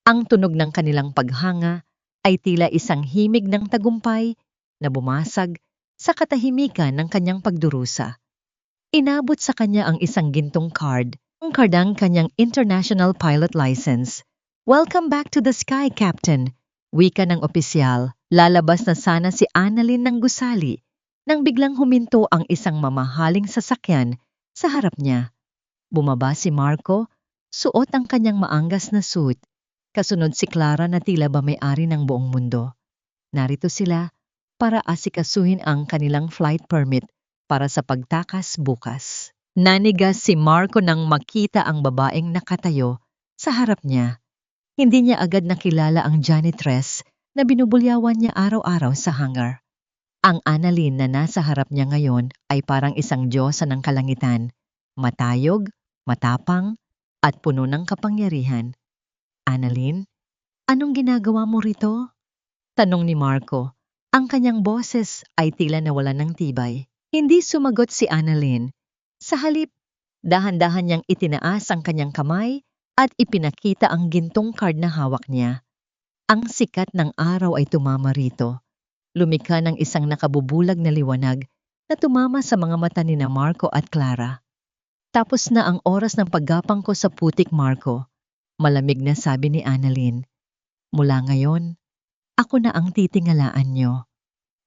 Ang tunog ng kanilang paghanga ay tila isang himig ng tagumpay na bumasag sa katahimikan ng kanyang pagdurusa. Inabot sa kanya ang isang gintong card, ang kardang kanyang international pilot license. "Welcome back to the sky, Captain." Wika ng opisyal. Lalabas na sana si Annalyn ng gusali nang biglang huminto ang isang mamahaling sasakyan sa harap niya. Bumaba si Marco, suot ang kanyang maanggas na suit. Kasunod si Clara na tila ba may-ari ng buong mundo. Narito sila para asikasuhin ang kanilang flight permit para sa pagtakas bukas. Nanigas si Marco nang makita ang babaeng nakatayo sa harap niya. Hindi niya agad nakilala ang janitress na binubulyawan niya araw-araw sa hangar. Ang Annalyn na nasa harap niya ngayon ay parang isang diyosa ng kalangitan, matayog, matapang, at puno ng kapangyarihan. "Annalyn, anong ginagawa mo rito?" tanong ni Marco. Ang kanyang boses ay tila nawalan ng tibay. Hindi sumagot si Annalyn. Sa halip, dahan-dahan niyang itinaas ang kanyang kamay at ipinakita ang gintong card na hawak niya. Ang sikat ng araw ay tumama rito. Lumikha ng isang nakabubulag na liwanag na tumama sa mga mata ni Marco at Clara. "Tapos na ang oras ng paggapang ko sa putik, Marco," malamig na sabi ni Annalyn. "Mula ngayon, ako na ang titingalaan niyo.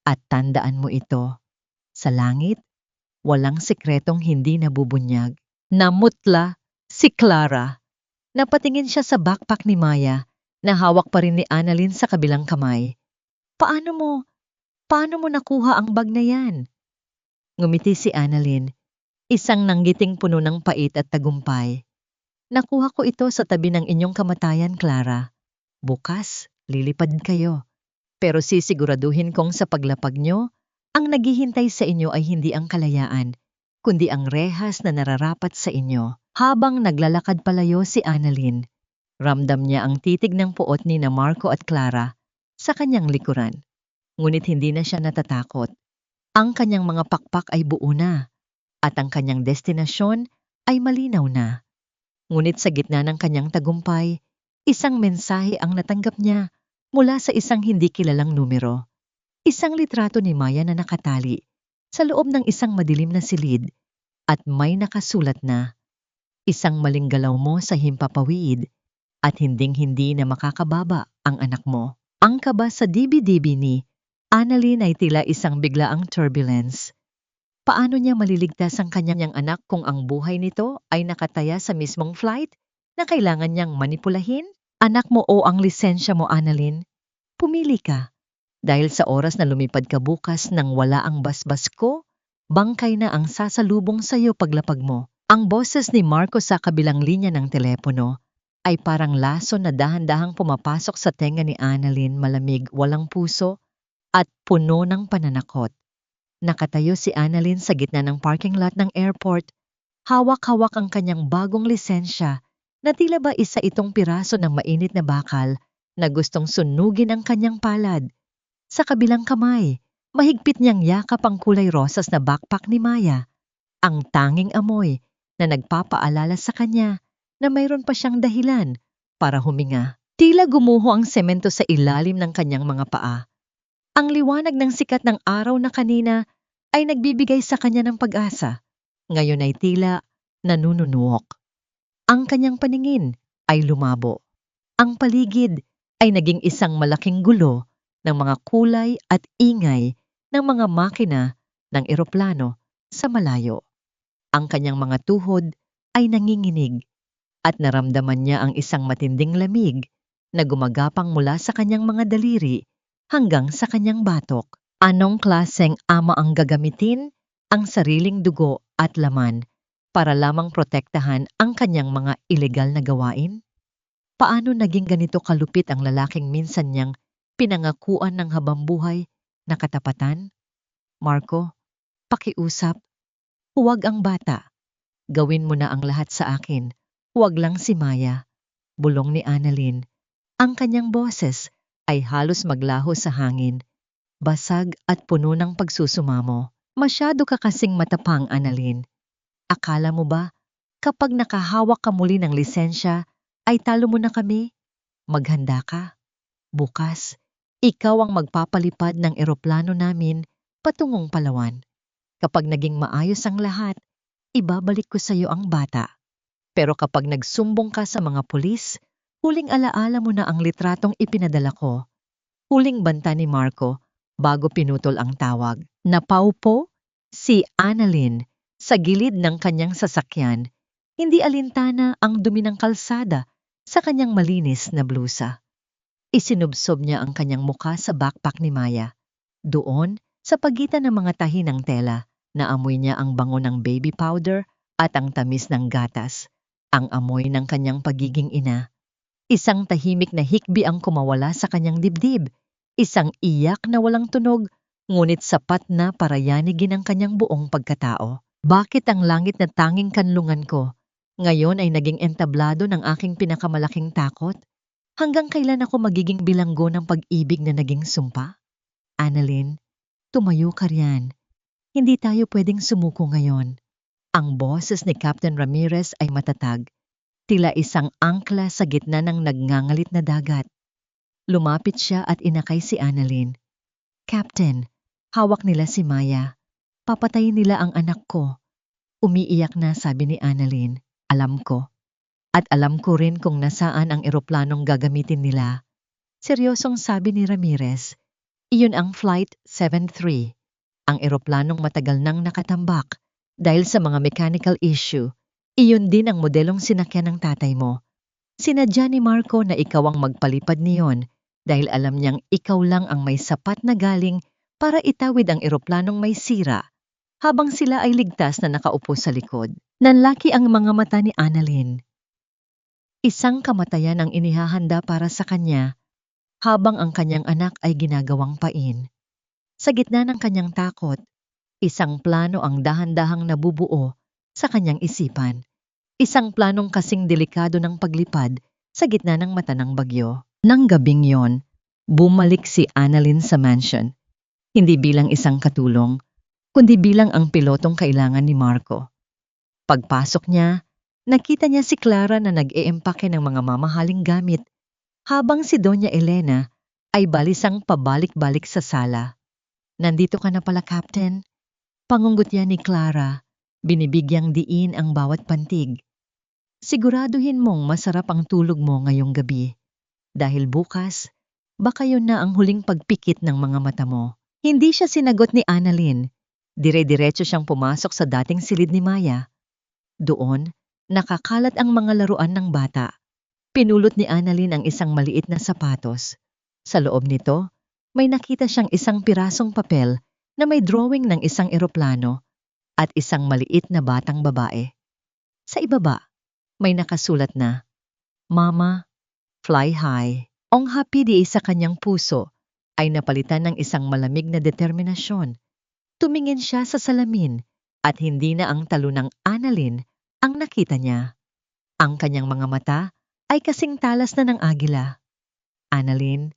At tandaan mo ito, sa langit, walang sikretong hindi nabubunyag." Namutla si Clara. Napatingin siya sa backpack ni Maya na hawak pa rin ni Annalyn sa kabilang kamay. Paano mo nakuha ang bag na yan?" Ngumiti si Annalyn, isang nanggiting puno ng pait at tagumpay. "Nakuha ko ito sa tabi ng inyong kamatayan, Clara. Bukas, lilipad kayo. Pero sisiguraduhin kong sa paglapag nyo, ang naghihintay sa inyo ay hindi ang kalayaan, kundi ang rehas na nararapat sa inyo." Habang naglalakad palayo si Annalyn, ramdam niya ang titig ng puot ni Marco at Clara sa kanyang likuran. Ngunit hindi na siya natatakot. Ang kanyang mga pakpak ay buo na, at ang kanyang destinasyon ay malinaw na. Ngunit sa gitna ng kanyang tagumpay, isang mensahe ang natanggap niya mula sa isang hindi kilalang numero. Isang litrato ni Maya na nakatali sa loob ng isang madilim na silid at may nakasulat na, "Isang maling galaw mo sa himpapawid at hinding-hindi na makakababa ang anak mo." Ang kaba sa dibi-dibi ni Annalyn ay tila isang biglaang turbulence. Paano niya maliligtas ang kanyang anak kung ang buhay nito ay nakataya sa mismong flight na kailangan niyang manipulahin? Anak mo o ang lisensya mo, Annalyn? Pumili ka. Dahil sa oras na lumipad ka bukas nang wala ang basbas ko, bangkay na ang sasalubong sa iyo paglapag mo. Ang boses ni Marco sa kabilang linya ng telepono ay parang laso na dahan-dahang pumapasok sa tenga ni Annalyn, malamig, walang puso, at puno ng pananakot. Nakatayo si Annalyn sa gitna ng parking lot ng airport. Hawak-hawak ang kanyang bagong lisensya na tila ba isa itong piraso ng mainit na bakal na gustong sunugin ang kanyang palad. Sa kabilang kamay, mahigpit niyang yakap ang kulay rosas na backpack ni Maya, ang tanging amoy na nagpapaalala sa kanya na mayroon pa siyang dahilan para huminga. Tila gumuho ang semento sa ilalim ng kanyang mga paa. Ang liwanag ng sikat ng araw na kanina ay nagbibigay sa kanya ng pag-asa. Ngayon ay tila nanununuok. Ang kanyang paningin ay lumabo. Ang paligid ay naging isang malaking gulo ng mga kulay at ingay ng mga makina ng eroplano sa malayo. Ang kanyang mga tuhod ay nanginginig at naramdaman niya ang isang matinding lamig na gumagapang mula sa kanyang mga daliri hanggang sa kanyang batok. Anong klaseng ama ang gagamitin ang sariling dugo at laman para lamang protektahan ang kanyang mga ilegal na gawain? Paano naging ganito kalupit ang lalaking minsan niyang pinangakuan ng habambuhay na katapatan? "Marco, pakiusap. Huwag ang bata. Gawin mo na ang lahat sa akin. Huwag lang si Maya," bulong ni Annalyn. Ang kanyang boses ay halos maglaho sa hangin, basag at puno ng pagsusumamo. "Masyado ka kasing matapang, Annalyn. Akala mo ba, kapag nakahawak ka muli ng lisensya, ay talo mo na kami? Maghanda ka. Bukas, Ikaw ang magpapalipad ng eroplano namin patungong Palawan. Kapag naging maayos ang lahat, ibabalik ko sa iyo ang bata. Pero kapag nagsumbong ka sa mga pulis, huling alaala mo na ang litratong ipinadala ko. Huling banta ni Marco bago pinutol ang tawag. Napaupo si Annalyn sa gilid ng kanyang sasakyan. Hindi alintana ang dumi ng kalsada sa kanyang malinis na blusa. Isinubsob niya ang kanyang muka sa backpack ni Maya. Doon, sa pagitan ng mga tahi ng tela, naamoy niya ang bango ng baby powder at ang tamis ng gatas, ang amoy ng kanyang pagiging ina. Isang tahimik na hikbi ang kumawala sa kanyang dibdib, isang iyak na walang tunog, ngunit sapat na para yanigin ang kanyang buong pagkatao. Bakit ang langit na tanging kanlungan ko ngayon ay naging entablado ng aking pinakamalaking takot? Hanggang kailan ako magiging bilanggo ng pag-ibig na naging sumpa? Annalyn, tumayo ka riyan. Hindi tayo pwedeng sumuko ngayon. Ang boses ni Captain Ramirez ay matatag, tila isang angkla sa gitna ng nagngangalit na dagat. Lumapit siya at inakay si Annalyn. Captain, hawak nila si Maya. Papatayin nila ang anak ko. Umiiyak na sabi ni Annalyn. Alam ko. At alam ko rin kung nasaan ang eroplanong gagamitin nila. Seryosong sabi ni Ramirez. Iyon ang Flight 73. Ang eroplanong matagal nang nakatambak dahil sa mga mechanical issue. Iyon din ang modelong sinakyan ng tatay mo. Sinadya ni Marco na ikaw ang magpalipad niyon dahil alam niyang ikaw lang ang may sapat na galing para itawid ang eroplanong may sira habang sila ay ligtas na nakaupo sa likod. Nanlaki ang mga mata ni Annalyn. Isang kamatayan ang inihahanda para sa kanya habang ang kanyang anak ay ginagawang pain. Sa gitna ng kanyang takot, isang plano ang dahan-dahang nabubuo sa kanyang isipan. Isang planong kasing delikado ng paglipad sa gitna ng mata ng bagyo. Nang gabing yon, bumalik si Annalyn sa mansion. Hindi bilang isang katulong, kundi bilang ang pilotong kailangan ni Marco. Pagpasok niya, nakita niya si Clara na nag-eempake ng mga mamahaling gamit habang si Doña Elena ay balisang pabalik-balik sa sala. Nandito ka na pala, Captain. Pangungutya ni Clara, binibigyang diin ang bawat pantig. Siguraduhin mong masarap ang tulog mo ngayong gabi. Dahil bukas, baka yun na ang huling pagpikit ng mga mata mo. Hindi siya sinagot ni Annalyn. Dire-diretso siyang pumasok sa dating silid ni Maya. Doon, nakakalat ang mga laruan ng bata. Pinulot ni Annalyn ang isang maliit na sapatos. Sa loob nito, may nakita siyang isang pirasong papel na may drawing ng isang eroplano at isang maliit na batang babae. Sa ibaba, may nakasulat na, Mama, fly high. Ang hapidi sa kanyang puso ay napalitan ng isang malamig na determinasyon. Tumingin siya sa salamin at hindi na ang talo ng Annalyn ang nakita niya. Ang kanyang mga mata ay kasing talas na ng agila. Annalyn,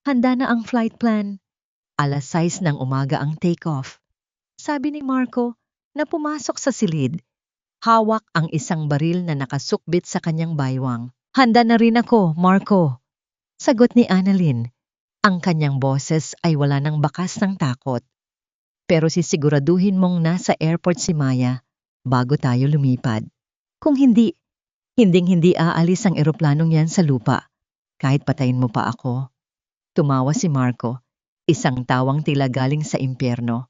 handa na ang flight plan. 6:00 ng umaga ang take-off. Sabi ni Marco na pumasok sa silid. Hawak ang isang baril na nakasukbit sa kanyang baywang. Handa na rin ako, Marco. Sagot ni Annalyn. Ang kanyang boses ay wala ng bakas ng takot. Pero sisiguraduhin mong nasa airport si Maya bago tayo lumipad. Kung hindi, hinding-hindi aalis ang eroplanong yan sa lupa, kahit patayin mo pa ako. Tumawa si Marco, isang tawang tila galing sa impyerno.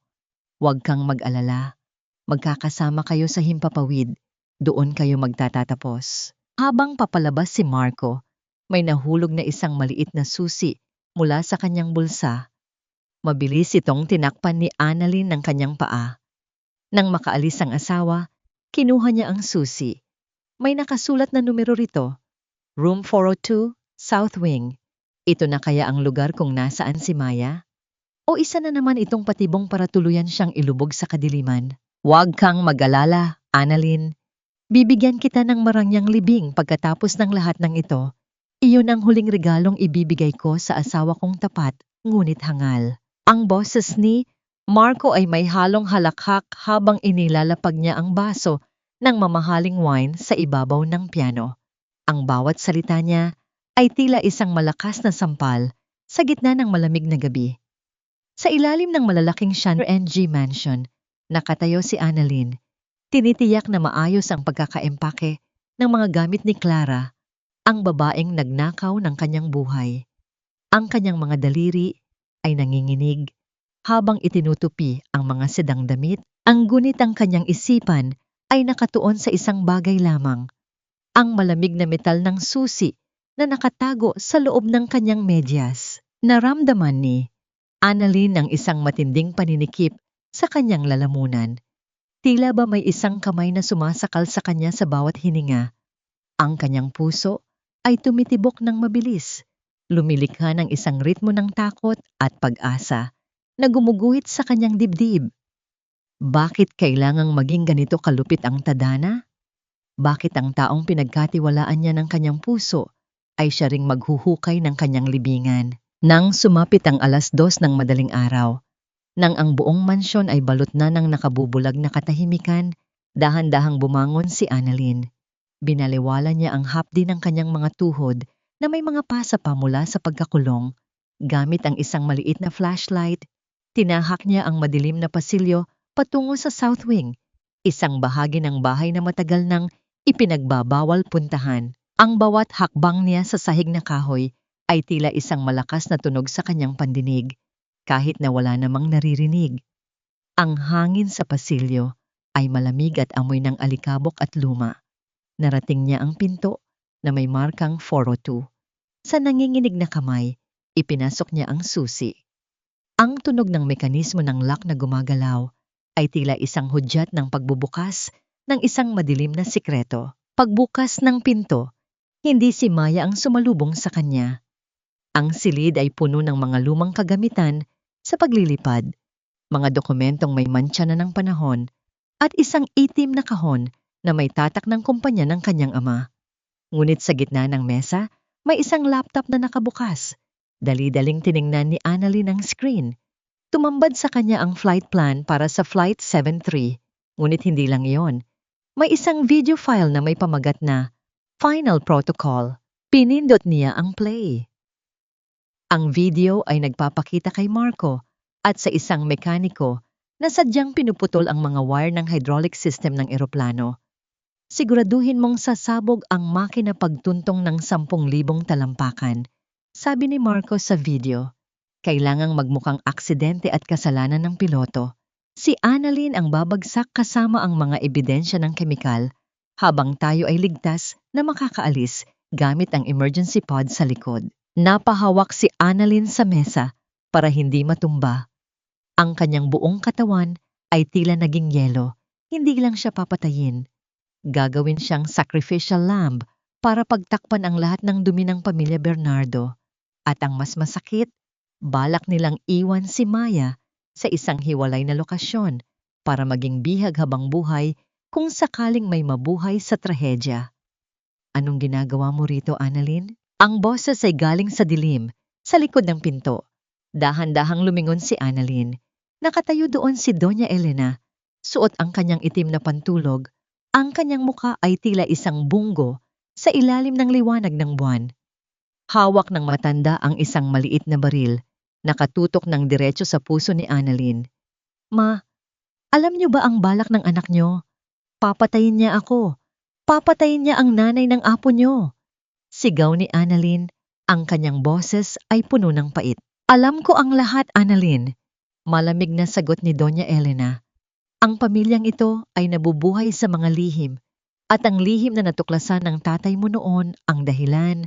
Huwag kang mag-alala. Magkakasama kayo sa himpapawid. Doon kayo magtatatapos. Habang papalabas si Marco, may nahulog na isang maliit na susi mula sa kanyang bulsa. Mabilis itong tinakpan ni Annalyn ng kanyang paa. Nang makaalis ang asawa, kinuha niya ang susi. May nakasulat na numero rito, Room 402, South Wing. Ito na kaya ang lugar kung nasaan si Maya? O isa na naman itong patibong para tuluyan siyang ilubog sa kadiliman? Huwag kang mag-alala, Annalyn. Bibigyan kita ng marangyang libing pagkatapos ng lahat ng ito. Iyon ang huling regalong ibibigay ko sa asawa kong tapat, ngunit hangal. Ang boses ni Marco ay may halong halakhak habang inilalapag niya ang baso ng mamahaling wine sa ibabaw ng piano. Ang bawat salita niya ay tila isang malakas na sampal Sa gitna ng malamig na gabi, sa ilalim ng malalaking Chandra NG Mansion, nakatayo si Annalyn. Tinitiyak na maayos ang pagkakaempake ng mga gamit ni Clara, ang babaeng nagnakaw ng kanyang buhay. Ang kanyang mga daliri ay nanginginig habang itinutupi ang mga sedang damit. Ang gunit ang kanyang isipan ay nakatuon sa isang bagay lamang, ang malamig na metal ng susi na nakatago sa loob ng kanyang medyas. Naramdaman ni Annalyn ang isang matinding paninikip sa kanyang lalamunan. Tila ba may isang kamay na sumasakal sa kanya sa bawat hininga. Ang kanyang puso ay tumitibok ng mabilis, lumilikha ng isang ritmo ng takot at pag-asa na gumuguhit sa kanyang dibdib. Bakit kailangang maging ganito kalupit ang tadhana? Bakit ang taong pinagkatiwalaan niya ng kanyang puso ay siya ring maghuhukay ng kanyang libingan? Nang sumapit ang 2:00 ng madaling araw, nang ang buong mansyon ay balot na ng nakabubulag na katahimikan, dahan-dahang bumangon si Annalyn. Binaliwala niya ang hapdi ng kanyang mga tuhod na may mga pasa pa mula sa pagkakulong. Gamit ang isang maliit na flashlight, tinahak niya ang madilim na pasilyo patungo sa South Wing, isang bahagi ng bahay na matagal nang ipinagbabawal puntahan. Ang bawat hakbang niya sa sahig na kahoy ay tila isang malakas na tunog sa kanyang pandinig, kahit na wala namang naririnig. Ang hangin sa pasilyo ay malamig at amoy ng alikabok at luma. Narating niya ang pinto na may markang 402. Sa nanginginig na kamay, ipinasok niya ang susi. Ang tunog ng mekanismo ng lock na gumagalaw ay tila isang hudyat ng pagbubukas ng isang madilim na sikreto. Pagbukas ng pinto, hindi si Maya ang sumalubong sa kanya. Ang silid ay puno ng mga lumang kagamitan sa paglilipad, mga dokumentong may mantsa na ng panahon, at isang itim na kahon na may tatak ng kumpanya ng kanyang ama. Ngunit sa gitna ng mesa, may isang laptop na nakabukas. Dali-daling tiningnan ni Annalyn ang screen. Tumambad sa kanya ang flight plan para sa Flight 73. Ngunit hindi lang iyon. May isang video file na may pamagat na Final Protocol. Pinindot niya ang play. Ang video ay nagpapakita kay Marco at sa isang mekaniko na sadyang pinuputol ang mga wire ng hydraulic system ng eroplano. Siguraduhin mong sasabog ang makina pagtuntong ng 10,000 talampakan, sabi ni Marco sa video. Kailangang magmukhang aksidente at kasalanan ng piloto. Si Annalyn ang babagsak kasama ang mga ebidensya ng kemikal, habang tayo ay ligtas na makakaalis gamit ang emergency pod sa likod. Napahawak si Annalyn sa mesa para hindi matumba. Ang kanyang buong katawan ay tila naging yelo. Hindi lang siya papatayin. Gagawin siyang sacrificial lamb para pagtakpan ang lahat ng dumi ng pamilya Bernardo. At ang mas masakit, balak nilang iwan si Maya sa isang hiwalay na lokasyon para maging bihag habang buhay kung sakaling may mabuhay sa trahedya. Anong ginagawa mo rito, Annalyn? Ang boses ay galing sa dilim, sa likod ng pinto. Dahan-dahang lumingon si Annalyn. Nakatayo doon si Doña Elena, suot ang kanyang itim na pantulog. Ang kanyang muka ay tila isang bunggo sa ilalim ng liwanag ng buwan. Hawak ng matanda ang isang maliit na baril, nakatutok ng diretso sa puso ni Annalyn. Ma, alam niyo ba ang balak ng anak niyo? Papatayin niya ako. Papatayin niya ang nanay ng apo niyo. Sigaw ni Annalyn, ang kanyang boses ay puno ng pait. Alam ko ang lahat, Annalyn. Malamig na sagot ni Doña Elena. Ang pamilyang ito ay nabubuhay sa mga lihim, at ang lihim na natuklasan ng tatay mo noon ang dahilan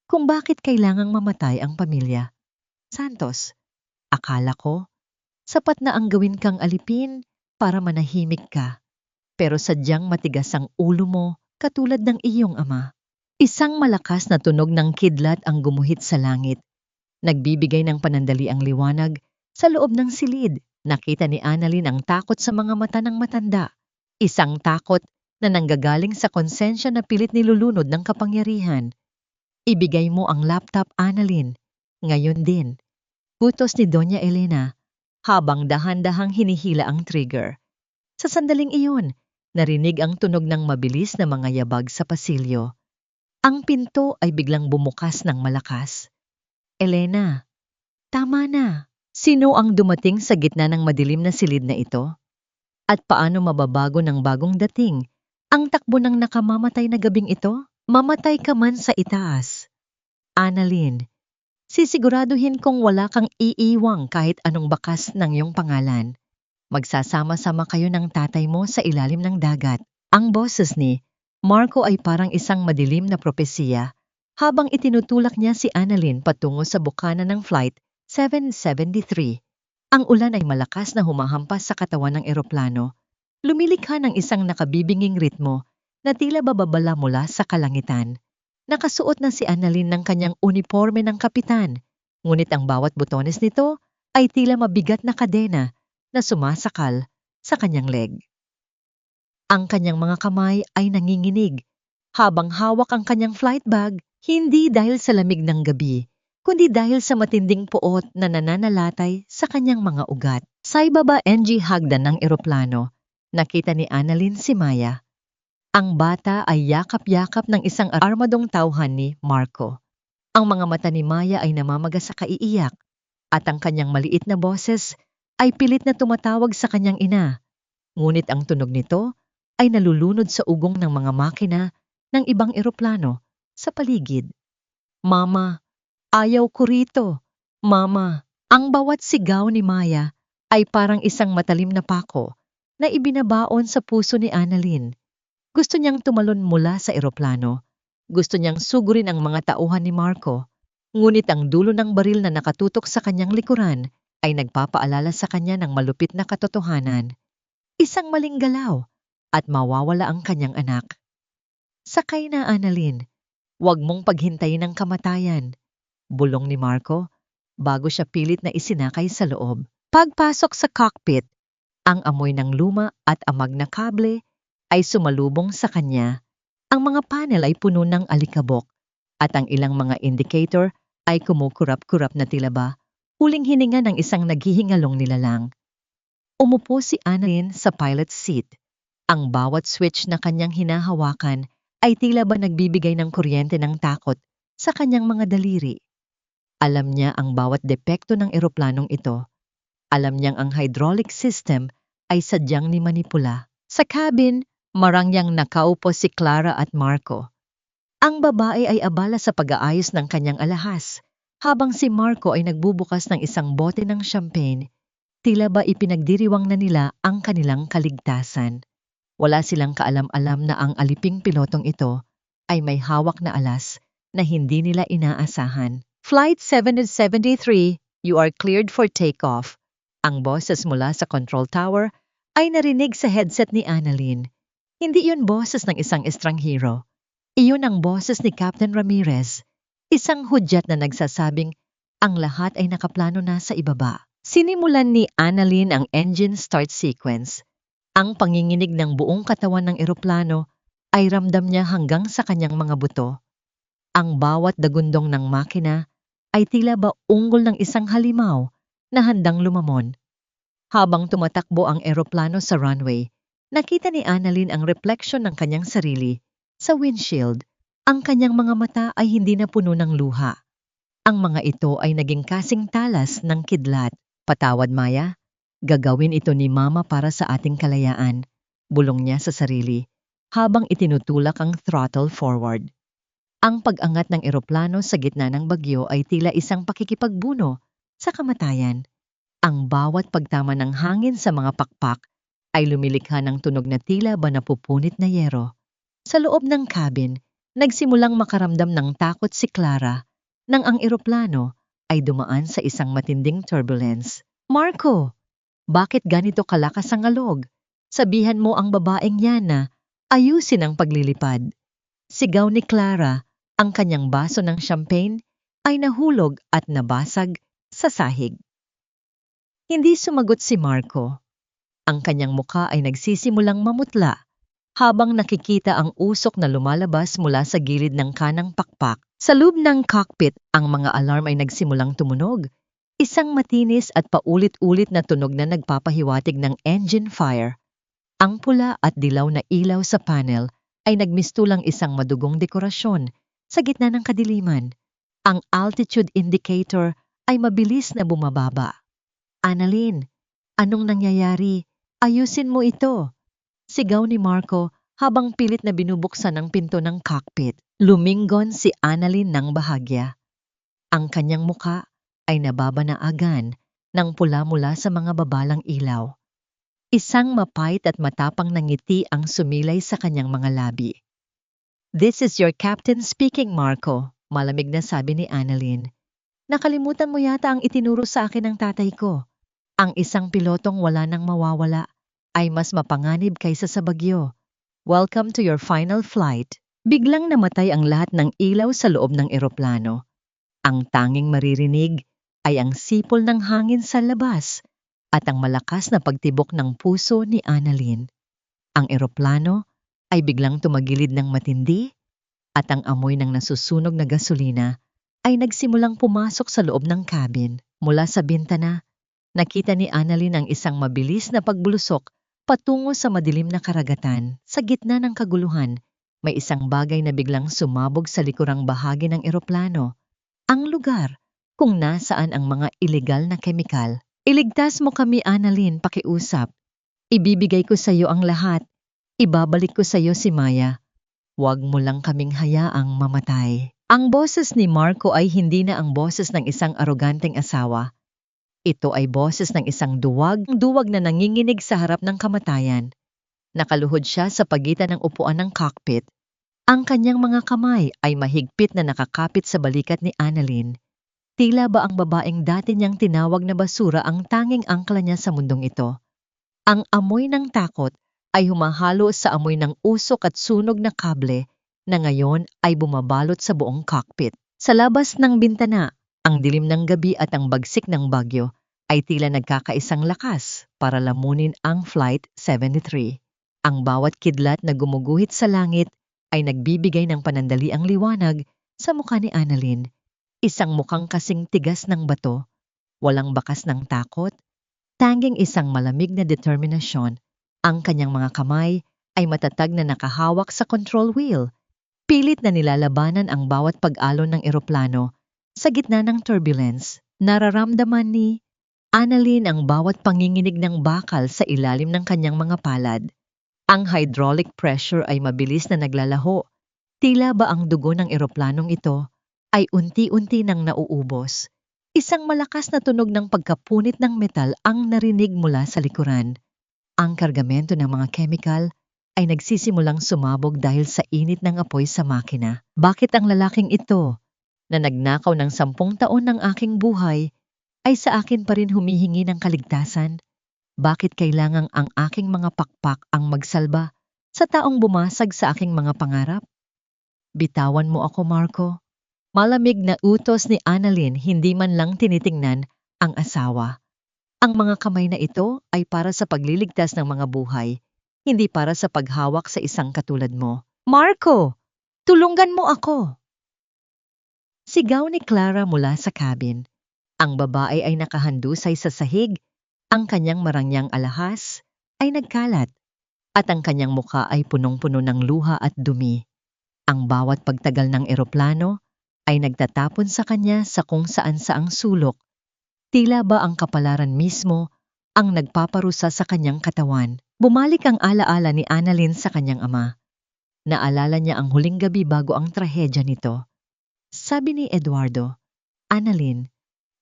kung bakit kailangang mamatay ang pamilya. Santos, akala ko, sapat na ang gawin kang alipin para manahimik ka, pero sadyang matigas ang ulo mo katulad ng iyong ama. Isang malakas na tunog ng kidlat ang gumuhit sa langit. Nagbibigay ng panandali ang liwanag sa loob ng silid. Nakita ni Annalyn ang takot sa mga mata ng matanda. Isang takot na nanggagaling sa konsensya na pilit nilulunod ng kapangyarihan. Ibigay mo ang laptop, Annalyn. Ngayon din. Utos ni Doña Elena habang dahan-dahang hinihila ang trigger. Sa sandaling iyon, narinig ang tunog ng mabilis na mga yabag sa pasilyo. Ang pinto ay biglang bumukas ng malakas. Elena, Tama na. Sino ang dumating sa gitna ng madilim na silid na ito? At paano mababago ng bagong dating ang takbo ng nakamamatay na gabing ito? Mamatay ka man sa itaas. Annalyn, sisiguraduhin kong wala kang iiwang kahit anong bakas ng iyong pangalan. Magsasama-sama kayo ng tatay mo sa ilalim ng dagat. Ang boses ni Marco ay parang isang madilim na propesiya habang itinutulak niya si Annalyn patungo sa bukana ng Flight 773. Ang ulan ay malakas na humahampas sa katawan ng eroplano, lumilikha ng isang nakabibinging ritmo na tila bababala mula sa kalangitan. Nakasuot na si Annalyn ng kanyang uniforme ng kapitan, ngunit ang bawat butones nito ay tila mabigat na kadena na sumasakal sa kanyang leg. Ang kanyang mga kamay ay nanginginig habang hawak ang kanyang flight bag, hindi dahil sa lamig ng gabi, kundi dahil sa matinding puot na nananalatay sa kanyang mga ugat. Sa ibaba NG hagdan ng eroplano, nakita ni Annalyn si Maya. Ang bata ay yakap-yakap ng isang armadong tauhan ni Marco. Ang mga mata ni Maya ay namamaga sa kaiiyak at ang kanyang maliit na boses ay pilit na tumatawag sa kanyang ina. Ngunit ang tunog nito ay nalulunod sa ugong ng mga makina ng ibang eroplano sa paligid. Mama, ayaw ko rito. Mama, ang bawat sigaw ni Maya ay parang isang matalim na pako na ibinabaon sa puso ni Annalyn. Gusto niyang tumalon mula sa eroplano. Gusto niyang sugurin ang mga tauhan ni Marco. Ngunit ang dulo ng baril na nakatutok sa kanyang likuran ay nagpapaalala sa kanya ng malupit na katotohanan. Isang maling galaw at mawawala ang kanyang anak. Sakay na, Annalyn. Huwag mong paghintayin ang kamatayan. Bulong ni Marco bago siya pilit na isinakay sa loob. Pagpasok sa cockpit, ang amoy ng luma at amag na kable ay sumalubong sa kanya. Ang mga panel ay puno ng alikabok at ang ilang mga indicator ay kumukurap-kurap na tila ba huling hininga ng isang naghihingalong nilalang. Umupo si Annalyn sa pilot's seat. Ang bawat switch na kanyang hinahawakan ay tila ba nagbibigay ng kuryente ng takot sa kanyang mga daliri. Alam niya ang bawat depekto ng eroplanong ito. Alam niyang ang hydraulic system ay sadyang ni manipula. Sa cabin, marangyang nakaupo si Clara at Marco. Ang babae ay abala sa pag-aayos ng kanyang alahas, habang si Marco ay nagbubukas ng isang bote ng champagne. Tila ba ipinagdiriwang na nila ang kanilang kaligtasan. Wala silang kaalam-alam na ang aliping pilotong ito ay may hawak na alas na hindi nila inaasahan. Flight 773, you are cleared for takeoff. Ang boses mula sa control tower ay narinig sa headset ni Annalyn. Hindi yun boses ng isang estranghero. Iyon ang boses ni Captain Ramirez, isang hudyat na nagsasabing ang lahat ay nakaplano na sa ibaba. Sinimulan ni Annalyn ang engine start sequence. Ang panginginig ng buong katawan ng eroplano ay ramdam niya hanggang sa kanyang mga buto. Ang bawat dagundong ng makina ay tila ba unggol ng isang halimaw na handang lumamon. Habang tumatakbo ang eroplano sa runway, nakita ni Annalyn ang refleksyon ng kanyang sarili sa windshield. Ang kanyang mga mata ay hindi na puno ng luha. Ang mga ito ay naging kasing talas ng kidlat. Patawad, Maya. Gagawin ito ni Mama para sa ating kalayaan, bulong niya sa sarili, habang itinutulak ang throttle forward. Ang pag-angat ng eroplano sa gitna ng bagyo ay tila isang pakikipagbuno sa kamatayan. Ang bawat pagtama ng hangin sa mga pakpak ay lumilikha ng tunog na tila ba napupunit na yero. Sa loob ng cabin, nagsimulang makaramdam ng takot si Clara nang ang eroplano ay dumaan sa isang matinding turbulence. Marco! Bakit ganito kalakas ang alog? Sabihan mo ang babaeng yan na ayusin ang paglilipad. Sigaw ni Clara, ang kanyang baso ng champagne ay nahulog at nabasag sa sahig. Hindi sumagot si Marco. Ang kanyang muka ay nagsisimulang mamutla habang nakikita ang usok na lumalabas mula sa gilid ng kanang pakpak. Sa loob ng cockpit, ang mga alarm ay nagsimulang tumunog. Isang matinis at paulit-ulit na tunog na nagpapahiwatig ng engine fire. Ang pula at dilaw na ilaw sa panel ay nagmistulang isang madugong dekorasyon sa gitna ng kadiliman. Ang altitude indicator ay mabilis na bumababa. Annalyn, anong nangyayari? Ayusin mo ito. Sigaw ni Marco habang pilit na binubuksan ang pinto ng cockpit. Lumingon si Annalyn ng bahagya. Ang kanyang muka ay nababanaagan ng pula mula sa mga babalang ilaw. Isang mapait at matapang na ngiti ang sumilay sa kanyang mga labi. "This is your captain speaking, Marco," malamig na sabi ni Annalyn. "Nakalimutan mo yata ang itinuro sa akin ng tatay ko. Ang isang pilotong wala nang mawawala ay mas mapanganib kaysa sa bagyo. Welcome to your final flight." Biglang namatay ang lahat ng ilaw sa loob ng eroplano. Ang tanging maririnig ay ang sipol ng hangin sa labas at ang malakas na pagtibok ng puso ni Annalyn. Ang eroplano ay biglang tumagilid ng matindi at ang amoy ng nasusunog na gasolina ay nagsimulang pumasok sa loob ng cabin. Mula sa bintana, nakita ni Annalyn ang isang mabilis na pagbulusok patungo sa madilim na karagatan. Sa gitna ng kaguluhan, may isang bagay na biglang sumabog sa likurang bahagi ng eroplano. Ang lugar kung nasaan ang mga ilegal na kemikal. "Iligtas mo kami, Annalyn, pakiusap. Ibibigay ko sa iyo ang lahat. Ibabalik ko sa iyo si Maya. Huwag mo lang kaming hayaang mamatay." Ang boses ni Marco ay hindi na ang boses ng isang aroganteng asawa. Ito ay boses ng isang duwag na nanginginig sa harap ng kamatayan. Nakaluhod siya sa pagitan ng upuan ng cockpit. Ang kanyang mga kamay ay mahigpit na nakakapit sa balikat ni Annalyn. Tila ba ang babaeng dati niyang tinawag na basura ang tanging angkla niya sa mundong ito. Ang amoy ng takot ay humahalo sa amoy ng usok at sunog na kable na ngayon ay bumabalot sa buong cockpit. Sa labas ng bintana, ang dilim ng gabi at ang bagsik ng bagyo ay tila nagkakaisang lakas para lamunin ang Flight 73. Ang bawat kidlat na gumuguhit sa langit ay nagbibigay ng panandaliang liwanag sa mukha ni Annalyn. Isang mukhang kasing tigas ng bato, walang bakas ng takot, tanging isang malamig na determinasyon. Ang kanyang mga kamay ay matatag na nakahawak sa control wheel. Pilit na nilalabanan ang bawat pag-alon ng eroplano sa gitna ng turbulence. Nararamdaman ni Annalyn ang bawat panginginig ng bakal sa ilalim ng kanyang mga palad. Ang hydraulic pressure ay mabilis na naglalaho. Tila ba ang dugo ng eroplanong ito ay unti-unti nang nauubos. Isang malakas na tunog ng pagkapunit ng metal ang narinig mula sa likuran. Ang kargamento ng mga chemical ay nagsisimulang sumabog dahil sa init ng apoy sa makina. Bakit ang lalaking ito, na nagnakaw ng 10 taon ng aking buhay, ay sa akin pa rin humihingi ng kaligtasan? Bakit kailangang ang aking mga pakpak ang magsalba sa taong bumasag sa aking mga pangarap? Bitawan mo ako, Marco. Malamig na utos ni Annalyn, hindi man lang tinitingnan ang asawa. Ang mga kamay na ito ay para sa pagliligtas ng mga buhay, hindi para sa paghawak sa isang katulad mo. "Marco, tulungan mo ako!" Sigaw ni Clara mula sa cabin. Ang babae ay nakahandusay sa sahig. Ang kanyang marangyang alahas ay nagkalat at ang kanyang muka ay punong-puno ng luha at dumi. Ang bawat pagtagal ng eroplano ay nagtatapon sa kanya sa kung saan saang sulok. Tila ba ang kapalaran mismo ang nagpaparusa sa kanyang katawan. Bumalik ang alaala ni Annalyn sa kanyang ama. Naalala niya ang huling gabi bago ang trahedya nito. Sabi ni Eduardo, "Annalyn,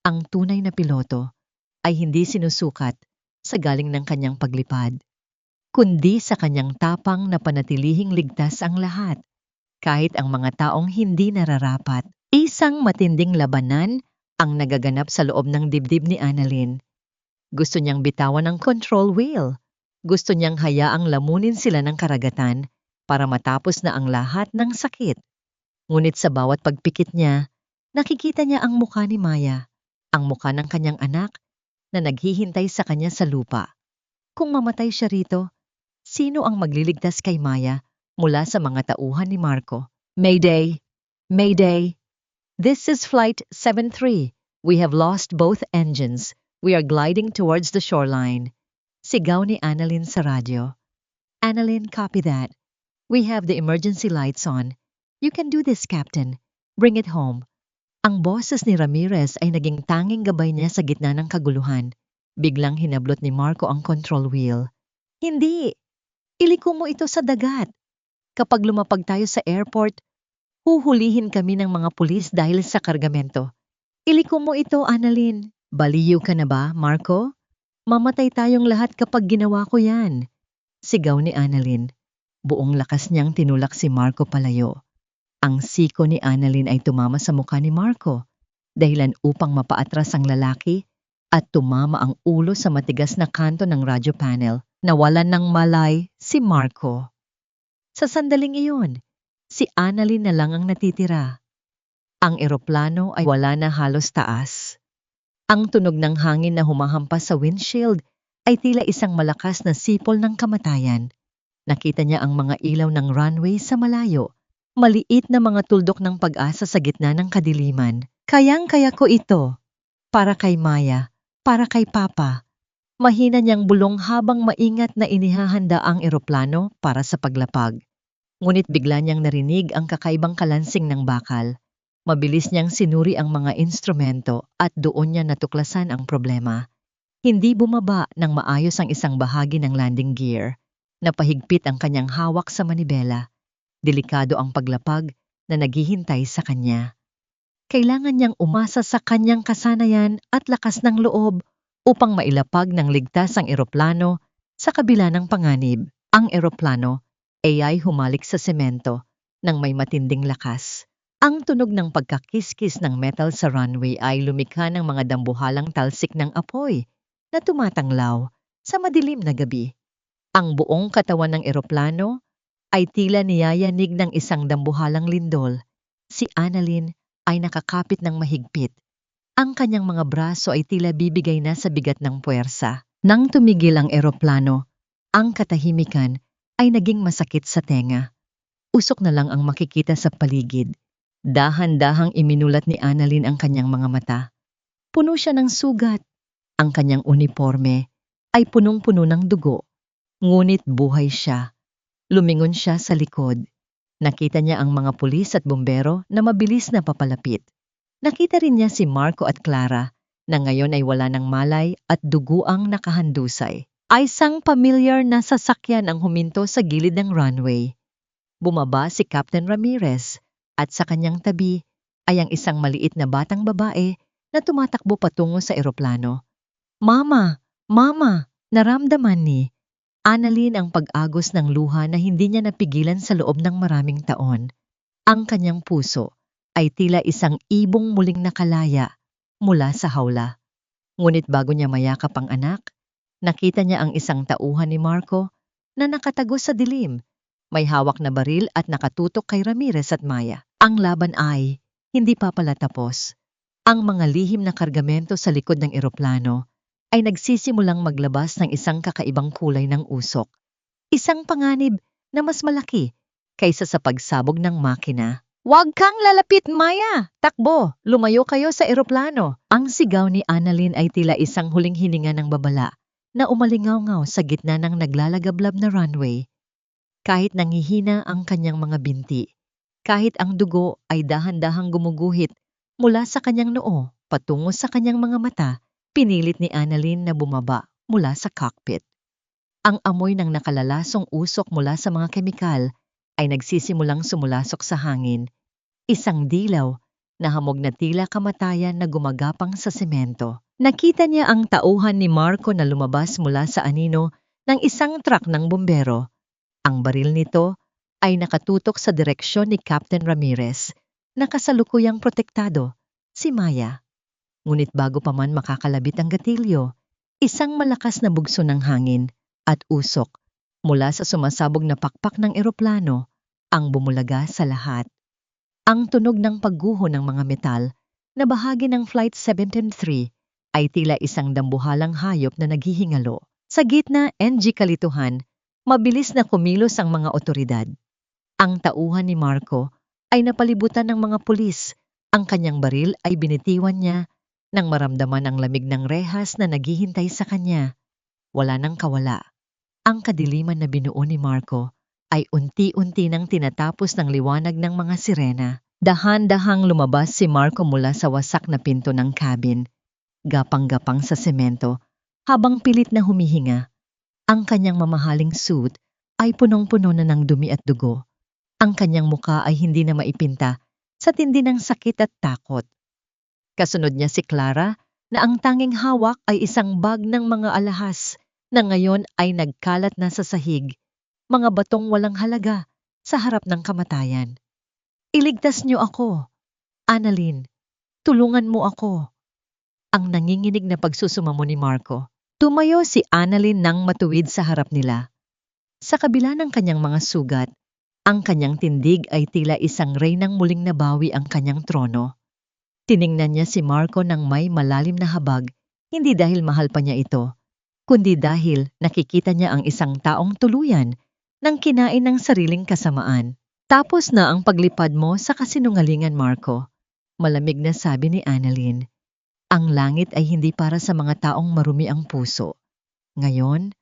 ang tunay na piloto ay hindi sinusukat sa galing ng kanyang paglipad, kundi sa kanyang tapang na panatilihing ligtas ang lahat, kahit ang mga taong hindi nararapat." Isang matinding labanan ang nagaganap sa loob ng dibdib ni Annalyn. Gusto niyang bitawan ang control wheel. Gusto niyang hayaang lamunin sila ng karagatan para matapos na ang lahat ng sakit. Ngunit sa bawat pagpikit niya, nakikita niya ang mukha ni Maya, ang mukha ng kanyang anak na naghihintay sa kanya sa lupa. Kung mamatay siya rito, sino ang magliligtas kay Maya mula sa mga tauhan ni Marco? "Mayday! Mayday! This is Flight 73. We have lost both engines. We are gliding towards the shoreline." Sigaw ni Annalyn sa radyo. "Annalyn, copy that. We have the emergency lights on. You can do this, Captain. Bring it home." Ang boses ni Ramirez ay naging tanging gabay niya sa gitna ng kaguluhan. Biglang hinablot ni Marco ang control wheel. Hindi! Iliko mo ito sa dagat. Kapag lumapag tayo sa airport, huhulihin kami ng mga pulis dahil sa kargamento. Iliko mo ito, Annalyn. Baliw ka na ba, Marco? Mamatay tayong lahat kapag ginawa ko yan. Sigaw ni Annalyn. Buong lakas niyang tinulak si Marco palayo. Ang siko ni Annalyn ay tumama sa mukha ni Marco, dahilan upang mapaatras ang lalaki at tumama ang ulo sa matigas na kanto ng radyo panel. Nawalan ng malay si Marco. Sa sandaling iyon, si Annalyn na lang ang natitira. Ang eroplano ay wala na halos taas. Ang tunog ng hangin na humahampas sa windshield ay tila isang malakas na sipol ng kamatayan. Nakita niya ang mga ilaw ng runway sa malayo, maliit na mga tuldok ng pag-asa sa gitna ng kadiliman. Kayang-kaya ko ito. Para kay Maya, para kay Papa. Mahina niyang bulong habang maingat na inihahanda ang eroplano para sa paglapag. Ngunit bigla niyang narinig ang kakaibang kalansing ng bakal. Mabilis niyang sinuri ang mga instrumento at doon niya natuklasan ang problema. Hindi bumaba ng maayos ang isang bahagi ng landing gear. Napahigpit ang kanyang hawak sa manibela. Delikado ang paglapag na naghihintay sa kanya. Kailangan niyang umasa sa kanyang kasanayan at lakas ng loob upang mailapag ng ligtas ang eroplano sa kabila ng panganib. Ang eroplano ay humalik sa semento nang may matinding lakas. Ang tunog ng pagkakiskis ng metal sa runway ay lumikha ng mga dambuhalang talsik ng apoy na tumatanglaw sa madilim na gabi. Ang buong katawan ng eroplano ay tila niyayanig ng isang dambuhalang lindol. Si Annalyn ay nakakapit ng mahigpit. Ang kanyang mga braso ay tila bibigay na sa bigat ng puwersa. Nang tumigil ang eroplano, ang katahimikan ay naging masakit sa tenga. Usok na lang ang makikita sa paligid. Dahan-dahang iminulat ni Annalyn ang kanyang mga mata. Puno siya ng sugat. Ang kanyang uniforme ay punong-puno ng dugo. Ngunit buhay siya. Lumingon siya sa likod. Nakita niya ang mga pulis at bumbero na mabilis na papalapit. Nakita rin niya si Marco at Clara na ngayon ay wala ng malay at dugo ang nakahandusay. Ay isang pamilyar na sasakyan ang huminto sa gilid ng runway. Bumaba si Captain Ramirez at sa kanyang tabi ay ang isang maliit na batang babae na tumatakbo patungo sa eroplano. Mama! Mama! Naramdaman ni Annalyn ang pag-agos ng luha na hindi niya napigilan sa loob ng maraming taon. Ang kanyang puso ay tila isang ibong muling nakalaya mula sa hawla. Ngunit bago niya mayakap ang anak, nakita niya ang isang tauhan ni Marco na nakatago sa dilim. May hawak na baril at nakatutok kay Ramirez at Maya. Ang laban ay hindi pa pala tapos. Ang mga lihim na kargamento sa likod ng eroplano ay nagsisimulang maglabas ng isang kakaibang kulay ng usok. Isang panganib na mas malaki kaysa sa pagsabog ng makina. Huwag kang lalapit, Maya! Takbo! Lumayo kayo sa eroplano! Ang sigaw ni Annalyn ay tila isang huling hininga ng babala na umalingaw-ngaw sa gitna ng naglalagablab na runway. Kahit nanghihina ang kanyang mga binti, kahit ang dugo ay dahan-dahang gumuguhit mula sa kanyang noo patungo sa kanyang mga mata, pinilit ni Annalyn na bumaba mula sa cockpit. Ang amoy ng nakalalasong usok mula sa mga kemikal ay nagsisimulang sumulasok sa hangin. Isang dilaw na hamog na tila kamatayan na gumagapang sa semento. Nakita niya ang tauhan ni Marco na lumabas mula sa anino ng isang truck ng bumbero. Ang baril nito ay nakatutok sa direksyon ni Captain Ramirez na kasalukuyang protektado, si Maya. Ngunit bago pa man makakalabit ang gatilyo, isang malakas na bugso ng hangin at usok mula sa sumasabog na pakpak ng eroplano ang bumulaga sa lahat. Ang tunog ng pagguho ng mga metal na bahagi ng Flight 703 ay tila isang dambuhalang hayop na naghihingalo. Sa gitna ng kalituhan, mabilis na kumilos ang mga otoridad. Ang tauhan ni Marco ay napalibutan ng mga pulis. Ang kanyang baril ay binitiwan niya nang maramdaman ang lamig ng rehas na naghihintay sa kanya. Wala nang kawala. Ang kadiliman na binuo ni Marco ay unti-unti nang tinatapos ng liwanag ng mga sirena. Dahan-dahang lumabas si Marco mula sa wasak na pinto ng cabin, gapang-gapang sa semento, habang pilit na humihinga. Ang kanyang mamahaling suit ay punong-puno na ng dumi at dugo. Ang kanyang muka ay hindi na maipinta sa tindi ng sakit at takot. Kasunod niya si Clara na ang tanging hawak ay isang bag ng mga alahas na ngayon ay nagkalat na sa sahig, mga batong walang halaga sa harap ng kamatayan. Iligtas niyo ako, Annalyn. Tulungan mo ako. Ang nanginginig na pagsusumamo ni Marco. Tumayo si Annalyn nang matuwid sa harap nila. Sa kabila ng kanyang mga sugat, ang kanyang tindig ay tila isang reynang muling nabawi ang kanyang trono. Tiningnan niya si Marco ng may malalim na habag, hindi dahil mahal pa niya ito, kundi dahil nakikita niya ang isang taong tuluyan ng kinain ng sariling kasamaan. Tapos na ang paglipad mo sa kasinungalingan, Marco. Malamig na sabi ni Annalyn. Ang langit ay hindi para sa mga taong marumi ang puso. Ngayon,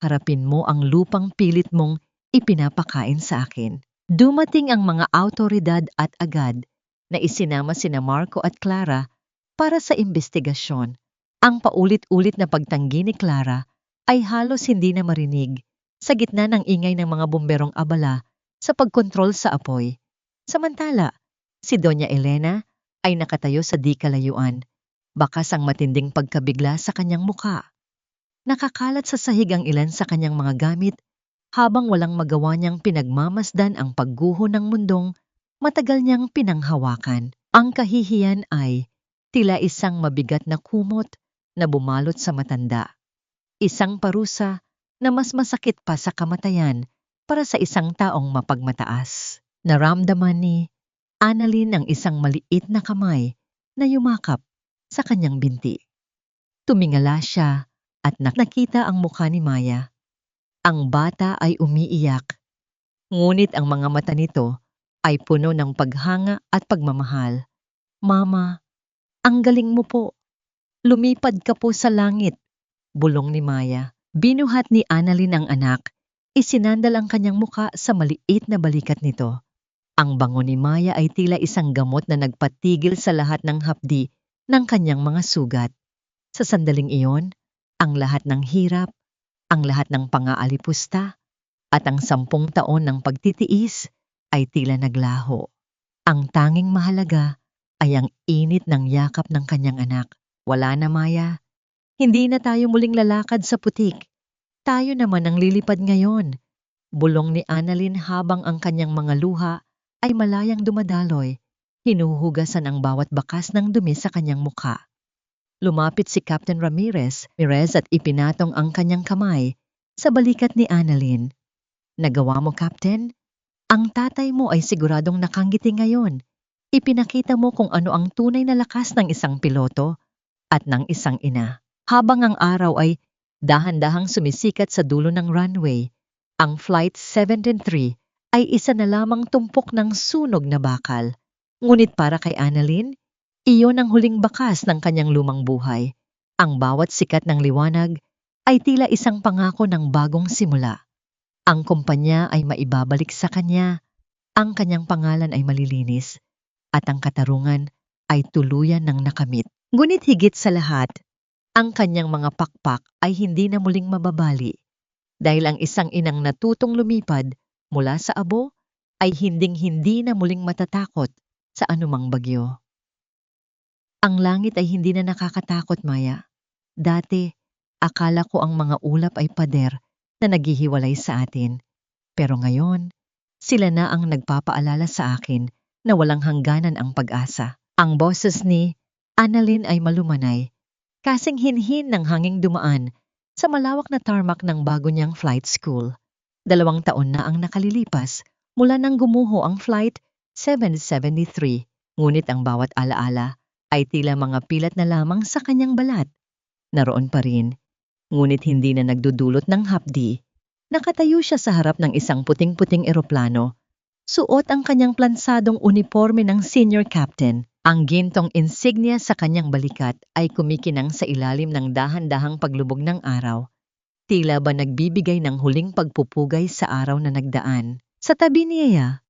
harapin mo ang lupang pilit mong ipinapakain sa akin. Dumating ang mga awtoridad at agad na isinama sina Marco at Clara para sa investigasyon. Ang paulit-ulit na pagtanggi ni Clara ay halos hindi na marinig sa gitna ng ingay ng mga bomberong abala sa pagkontrol sa apoy. Samantala, si Doña Elena ay nakatayo sa di kalayuan, bakas ang matinding pagkabigla sa kanyang muka. Nakakalat sa sahig ang ilan sa kanyang mga gamit habang walang magawa niyang pinagmamasdan ang pagguho ng mundong matagal niyang pinanghawakan. Ang kahihiyan ay tila isang mabigat na kumot na bumalot sa matanda. Isang parusa na mas masakit pa sa kamatayan para sa isang taong mapagmataas. Naramdaman ni Annalyn ang isang maliit na kamay na yumakap sa kanyang binti. Tumingala siya at nakita ang mukha ni Maya. Ang bata ay umiiyak, ngunit ang mga mata nito ay puno ng paghanga at pagmamahal. Mama, ang galing mo po. Lumipad ka po sa langit, bulong ni Maya. Binuhat ni Annalyn ang anak, isinandal ang kanyang muka sa maliit na balikat nito. Ang bango ni Maya ay tila isang gamot na nagpatigil sa lahat ng hapdi ng kanyang mga sugat. Sa sandaling iyon, ang lahat ng hirap, ang lahat ng pangaalipusta, at ang 10 taon ng pagtitiis ay tila naglaho. Ang tanging mahalaga ay ang init ng yakap ng kanyang anak. Wala na, Maya. Hindi na tayo muling lalakad sa putik. Tayo naman ang lilipad ngayon. Bulong ni Annalyn habang ang kanyang mga luha ay malayang dumadaloy, hinuhugasan ang bawat bakas ng dumi sa kanyang mukha. Lumapit si Captain Ramirez at ipinatong ang kanyang kamay sa balikat ni Annalyn. Nagawa mo, Captain? Ang tatay mo ay siguradong nakangiti ngayon. Ipinakita mo kung ano ang tunay na lakas ng isang piloto at ng isang ina. Habang ang araw ay dahan-dahang sumisikat sa dulo ng runway, ang Flight 73 ay isa na lamang tumpok ng sunog na bakal. Ngunit para kay Annalyn, iyon ang huling bakas ng kanyang lumang buhay. Ang bawat sikat ng liwanag ay tila isang pangako ng bagong simula. Ang kumpanya ay maibabalik sa kanya, ang kanyang pangalan ay malilinis, at ang katarungan ay tuluyan ng nakamit. Ngunit higit sa lahat, ang kanyang mga pakpak ay hindi na muling mababali dahil ang isang inang natutong lumipad mula sa abo ay hinding-hindi na muling matatakot sa anumang bagyo. Ang langit ay hindi na nakakatakot, Maya. Dati, akala ko ang mga ulap ay pader na naghihiwalay sa atin. Pero ngayon, sila na ang nagpapaalala sa akin na walang hangganan ang pag-asa. Ang boses ni Annalyn ay malumanay, kasing hinhin ng hanging dumaan sa malawak na tarmac ng bago niyang flight school. 2 taon na ang nakalilipas mula nang gumuho ang Flight 773, ngunit ang bawat alaala ay tila mga pilat na lamang sa kanyang balat. Naroon pa rin, ngunit hindi na nagdudulot ng hapdi. Nakatayo siya sa harap ng isang puting-puting eroplano. Suot ang kanyang plansadong uniforme ng senior captain. Ang gintong insignia sa kanyang balikat ay kumikinang sa ilalim ng dahan-dahang paglubog ng araw. Tila ba nagbibigay ng huling pagpupugay sa araw na nagdaan. Sa tabi niya,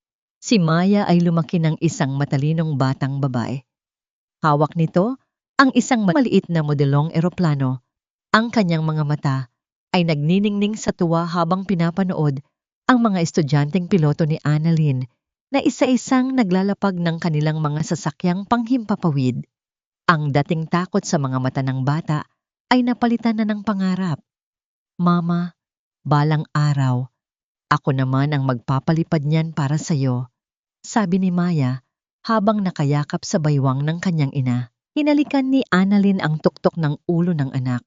Si Maya ay lumaki ng isang matalinong batang babae. Hawak nito ang isang maliit na modelong eroplano. Ang kanyang mga mata ay nagniningning sa tuwa habang pinapanood ang mga estudyanteng piloto ni Annalyn na isa-isang naglalapag ng kanilang mga sasakyang panghimpapawid. Ang dating takot sa mga mata ng bata ay napalitan na ng pangarap. Mama, balang araw, ako naman ang magpapalipad niyan para sa'yo, sabi ni Maya habang nakayakap sa baywang ng kanyang ina. Hinalikan ni Annalyn ang tuktok ng ulo ng anak.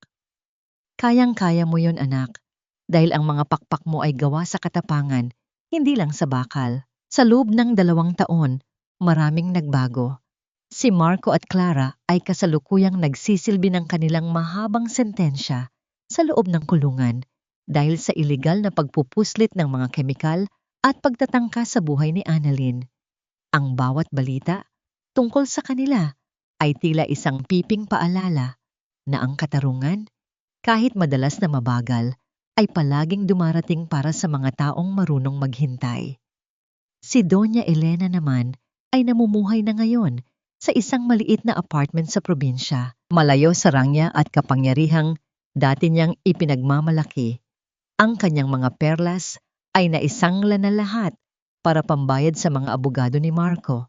Kayang-kaya mo yon, anak, dahil ang mga pakpak mo ay gawa sa katapangan, hindi lang sa bakal. Sa loob ng 2 taon, maraming nagbago. Si Marco at Clara ay kasalukuyang nagsisilbi ng kanilang mahabang sentensya sa loob ng kulungan dahil sa iligal na pagpupuslit ng mga kemikal at pagtatangka sa buhay ni Annalyn. Ang bawat balita tungkol sa kanila ay tila isang piping paalala na ang katarungan, kahit madalas na mabagal, ay palaging dumarating para sa mga taong marunong maghintay. Si Doña Elena naman ay namumuhay na ngayon sa isang maliit na apartment sa probinsya, malayo sa rangya at kapangyarihang dati niyang ipinagmamalaki. Ang kanyang mga perlas ay naisangla na lahat para pambayad sa mga abogado ni Marco,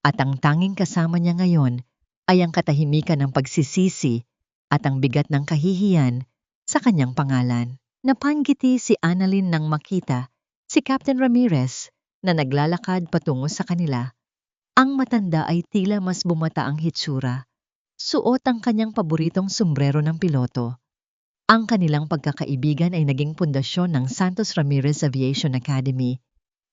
at ang tanging kasama niya ngayon ay ang katahimikan ng pagsisisi at ang bigat ng kahihiyan sa kanyang pangalan. Napanggiti si Annalyn nang makita si Captain Ramirez na naglalakad patungo sa kanila. Ang matanda ay tila mas bumata ang hitsura. Suot ang kanyang paboritong sombrero ng piloto. Ang kanilang pagkakaibigan ay naging pundasyon ng Santos Ramirez Aviation Academy,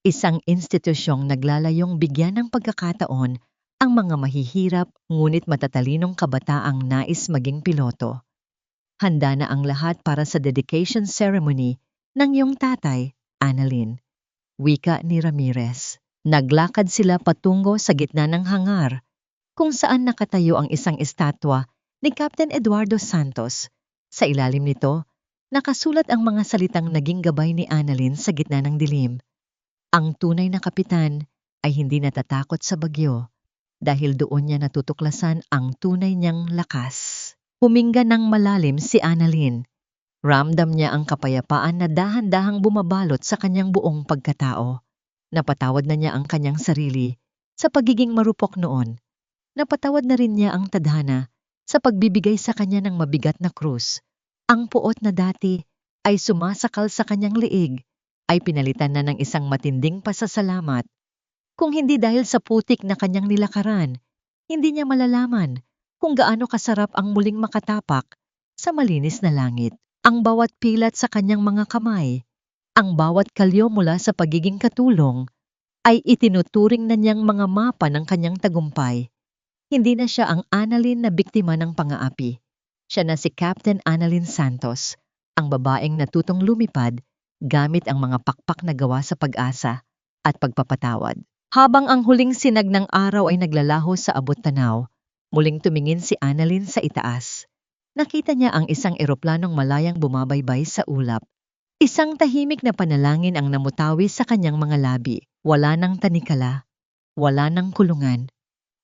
isang institusyong naglalayong bigyan ng pagkakataon ang mga mahihirap ngunit matatalinong kabataang nais maging piloto. Handa na ang lahat para sa dedication ceremony ng iyong tatay, Annalyn, wika ni Ramirez. Naglakad sila patungo sa gitna ng hangar, kung saan nakatayo ang isang estatwa ni Captain Eduardo Santos. Sa ilalim nito, nakasulat ang mga salitang naging gabay ni Annalyn sa gitna ng dilim. Ang tunay na kapitan ay hindi natatakot sa bagyo dahil doon niya natutuklasan ang tunay niyang lakas. Huminga ng malalim si Annalyn. Ramdam niya ang kapayapaan na dahan-dahang bumabalot sa kanyang buong pagkatao. Napatawad na niya ang kanyang sarili sa pagiging marupok noon. Napatawad na rin niya ang tadhana sa pagbibigay sa kanya ng mabigat na krus. Ang puot na dati ay sumasakal sa kanyang liig ay pinalitan na ng isang matinding pasasalamat. Kung hindi dahil sa putik na kanyang nilakaran, hindi niya malalaman kung gaano kasarap ang muling makatapak sa malinis na langit. Ang bawat pilat sa kanyang mga kamay, ang bawat kalyo mula sa pagiging katulong, ay itinuturing na niyang mga mapa ng kanyang tagumpay. Hindi na siya ang Annalyn na biktima ng pang-aapi. Siya na si Captain Annalyn Santos, ang babaeng natutong lumipad gamit ang mga pakpak na gawa sa pag-asa at pagpapatawad. Habang ang huling sinag ng araw ay naglalaho sa abot-tanaw, muling tumingin si Annalyn sa itaas. Nakita niya ang isang eroplanong malayang bumabaybay sa ulap. Isang tahimik na panalangin ang namutawi sa kanyang mga labi. Wala nang tanikala, wala nang kulungan.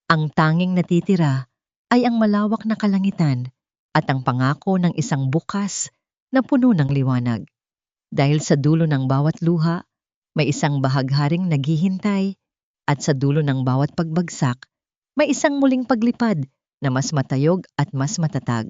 Ang tanging natitira ay ang malawak na kalangitan at ang pangako ng isang bukas na puno ng liwanag. Dahil sa dulo ng bawat luha, may isang bahagharing naghihintay, at sa dulo ng bawat pagbagsak, may isang muling paglipad na mas matayog at mas matatag.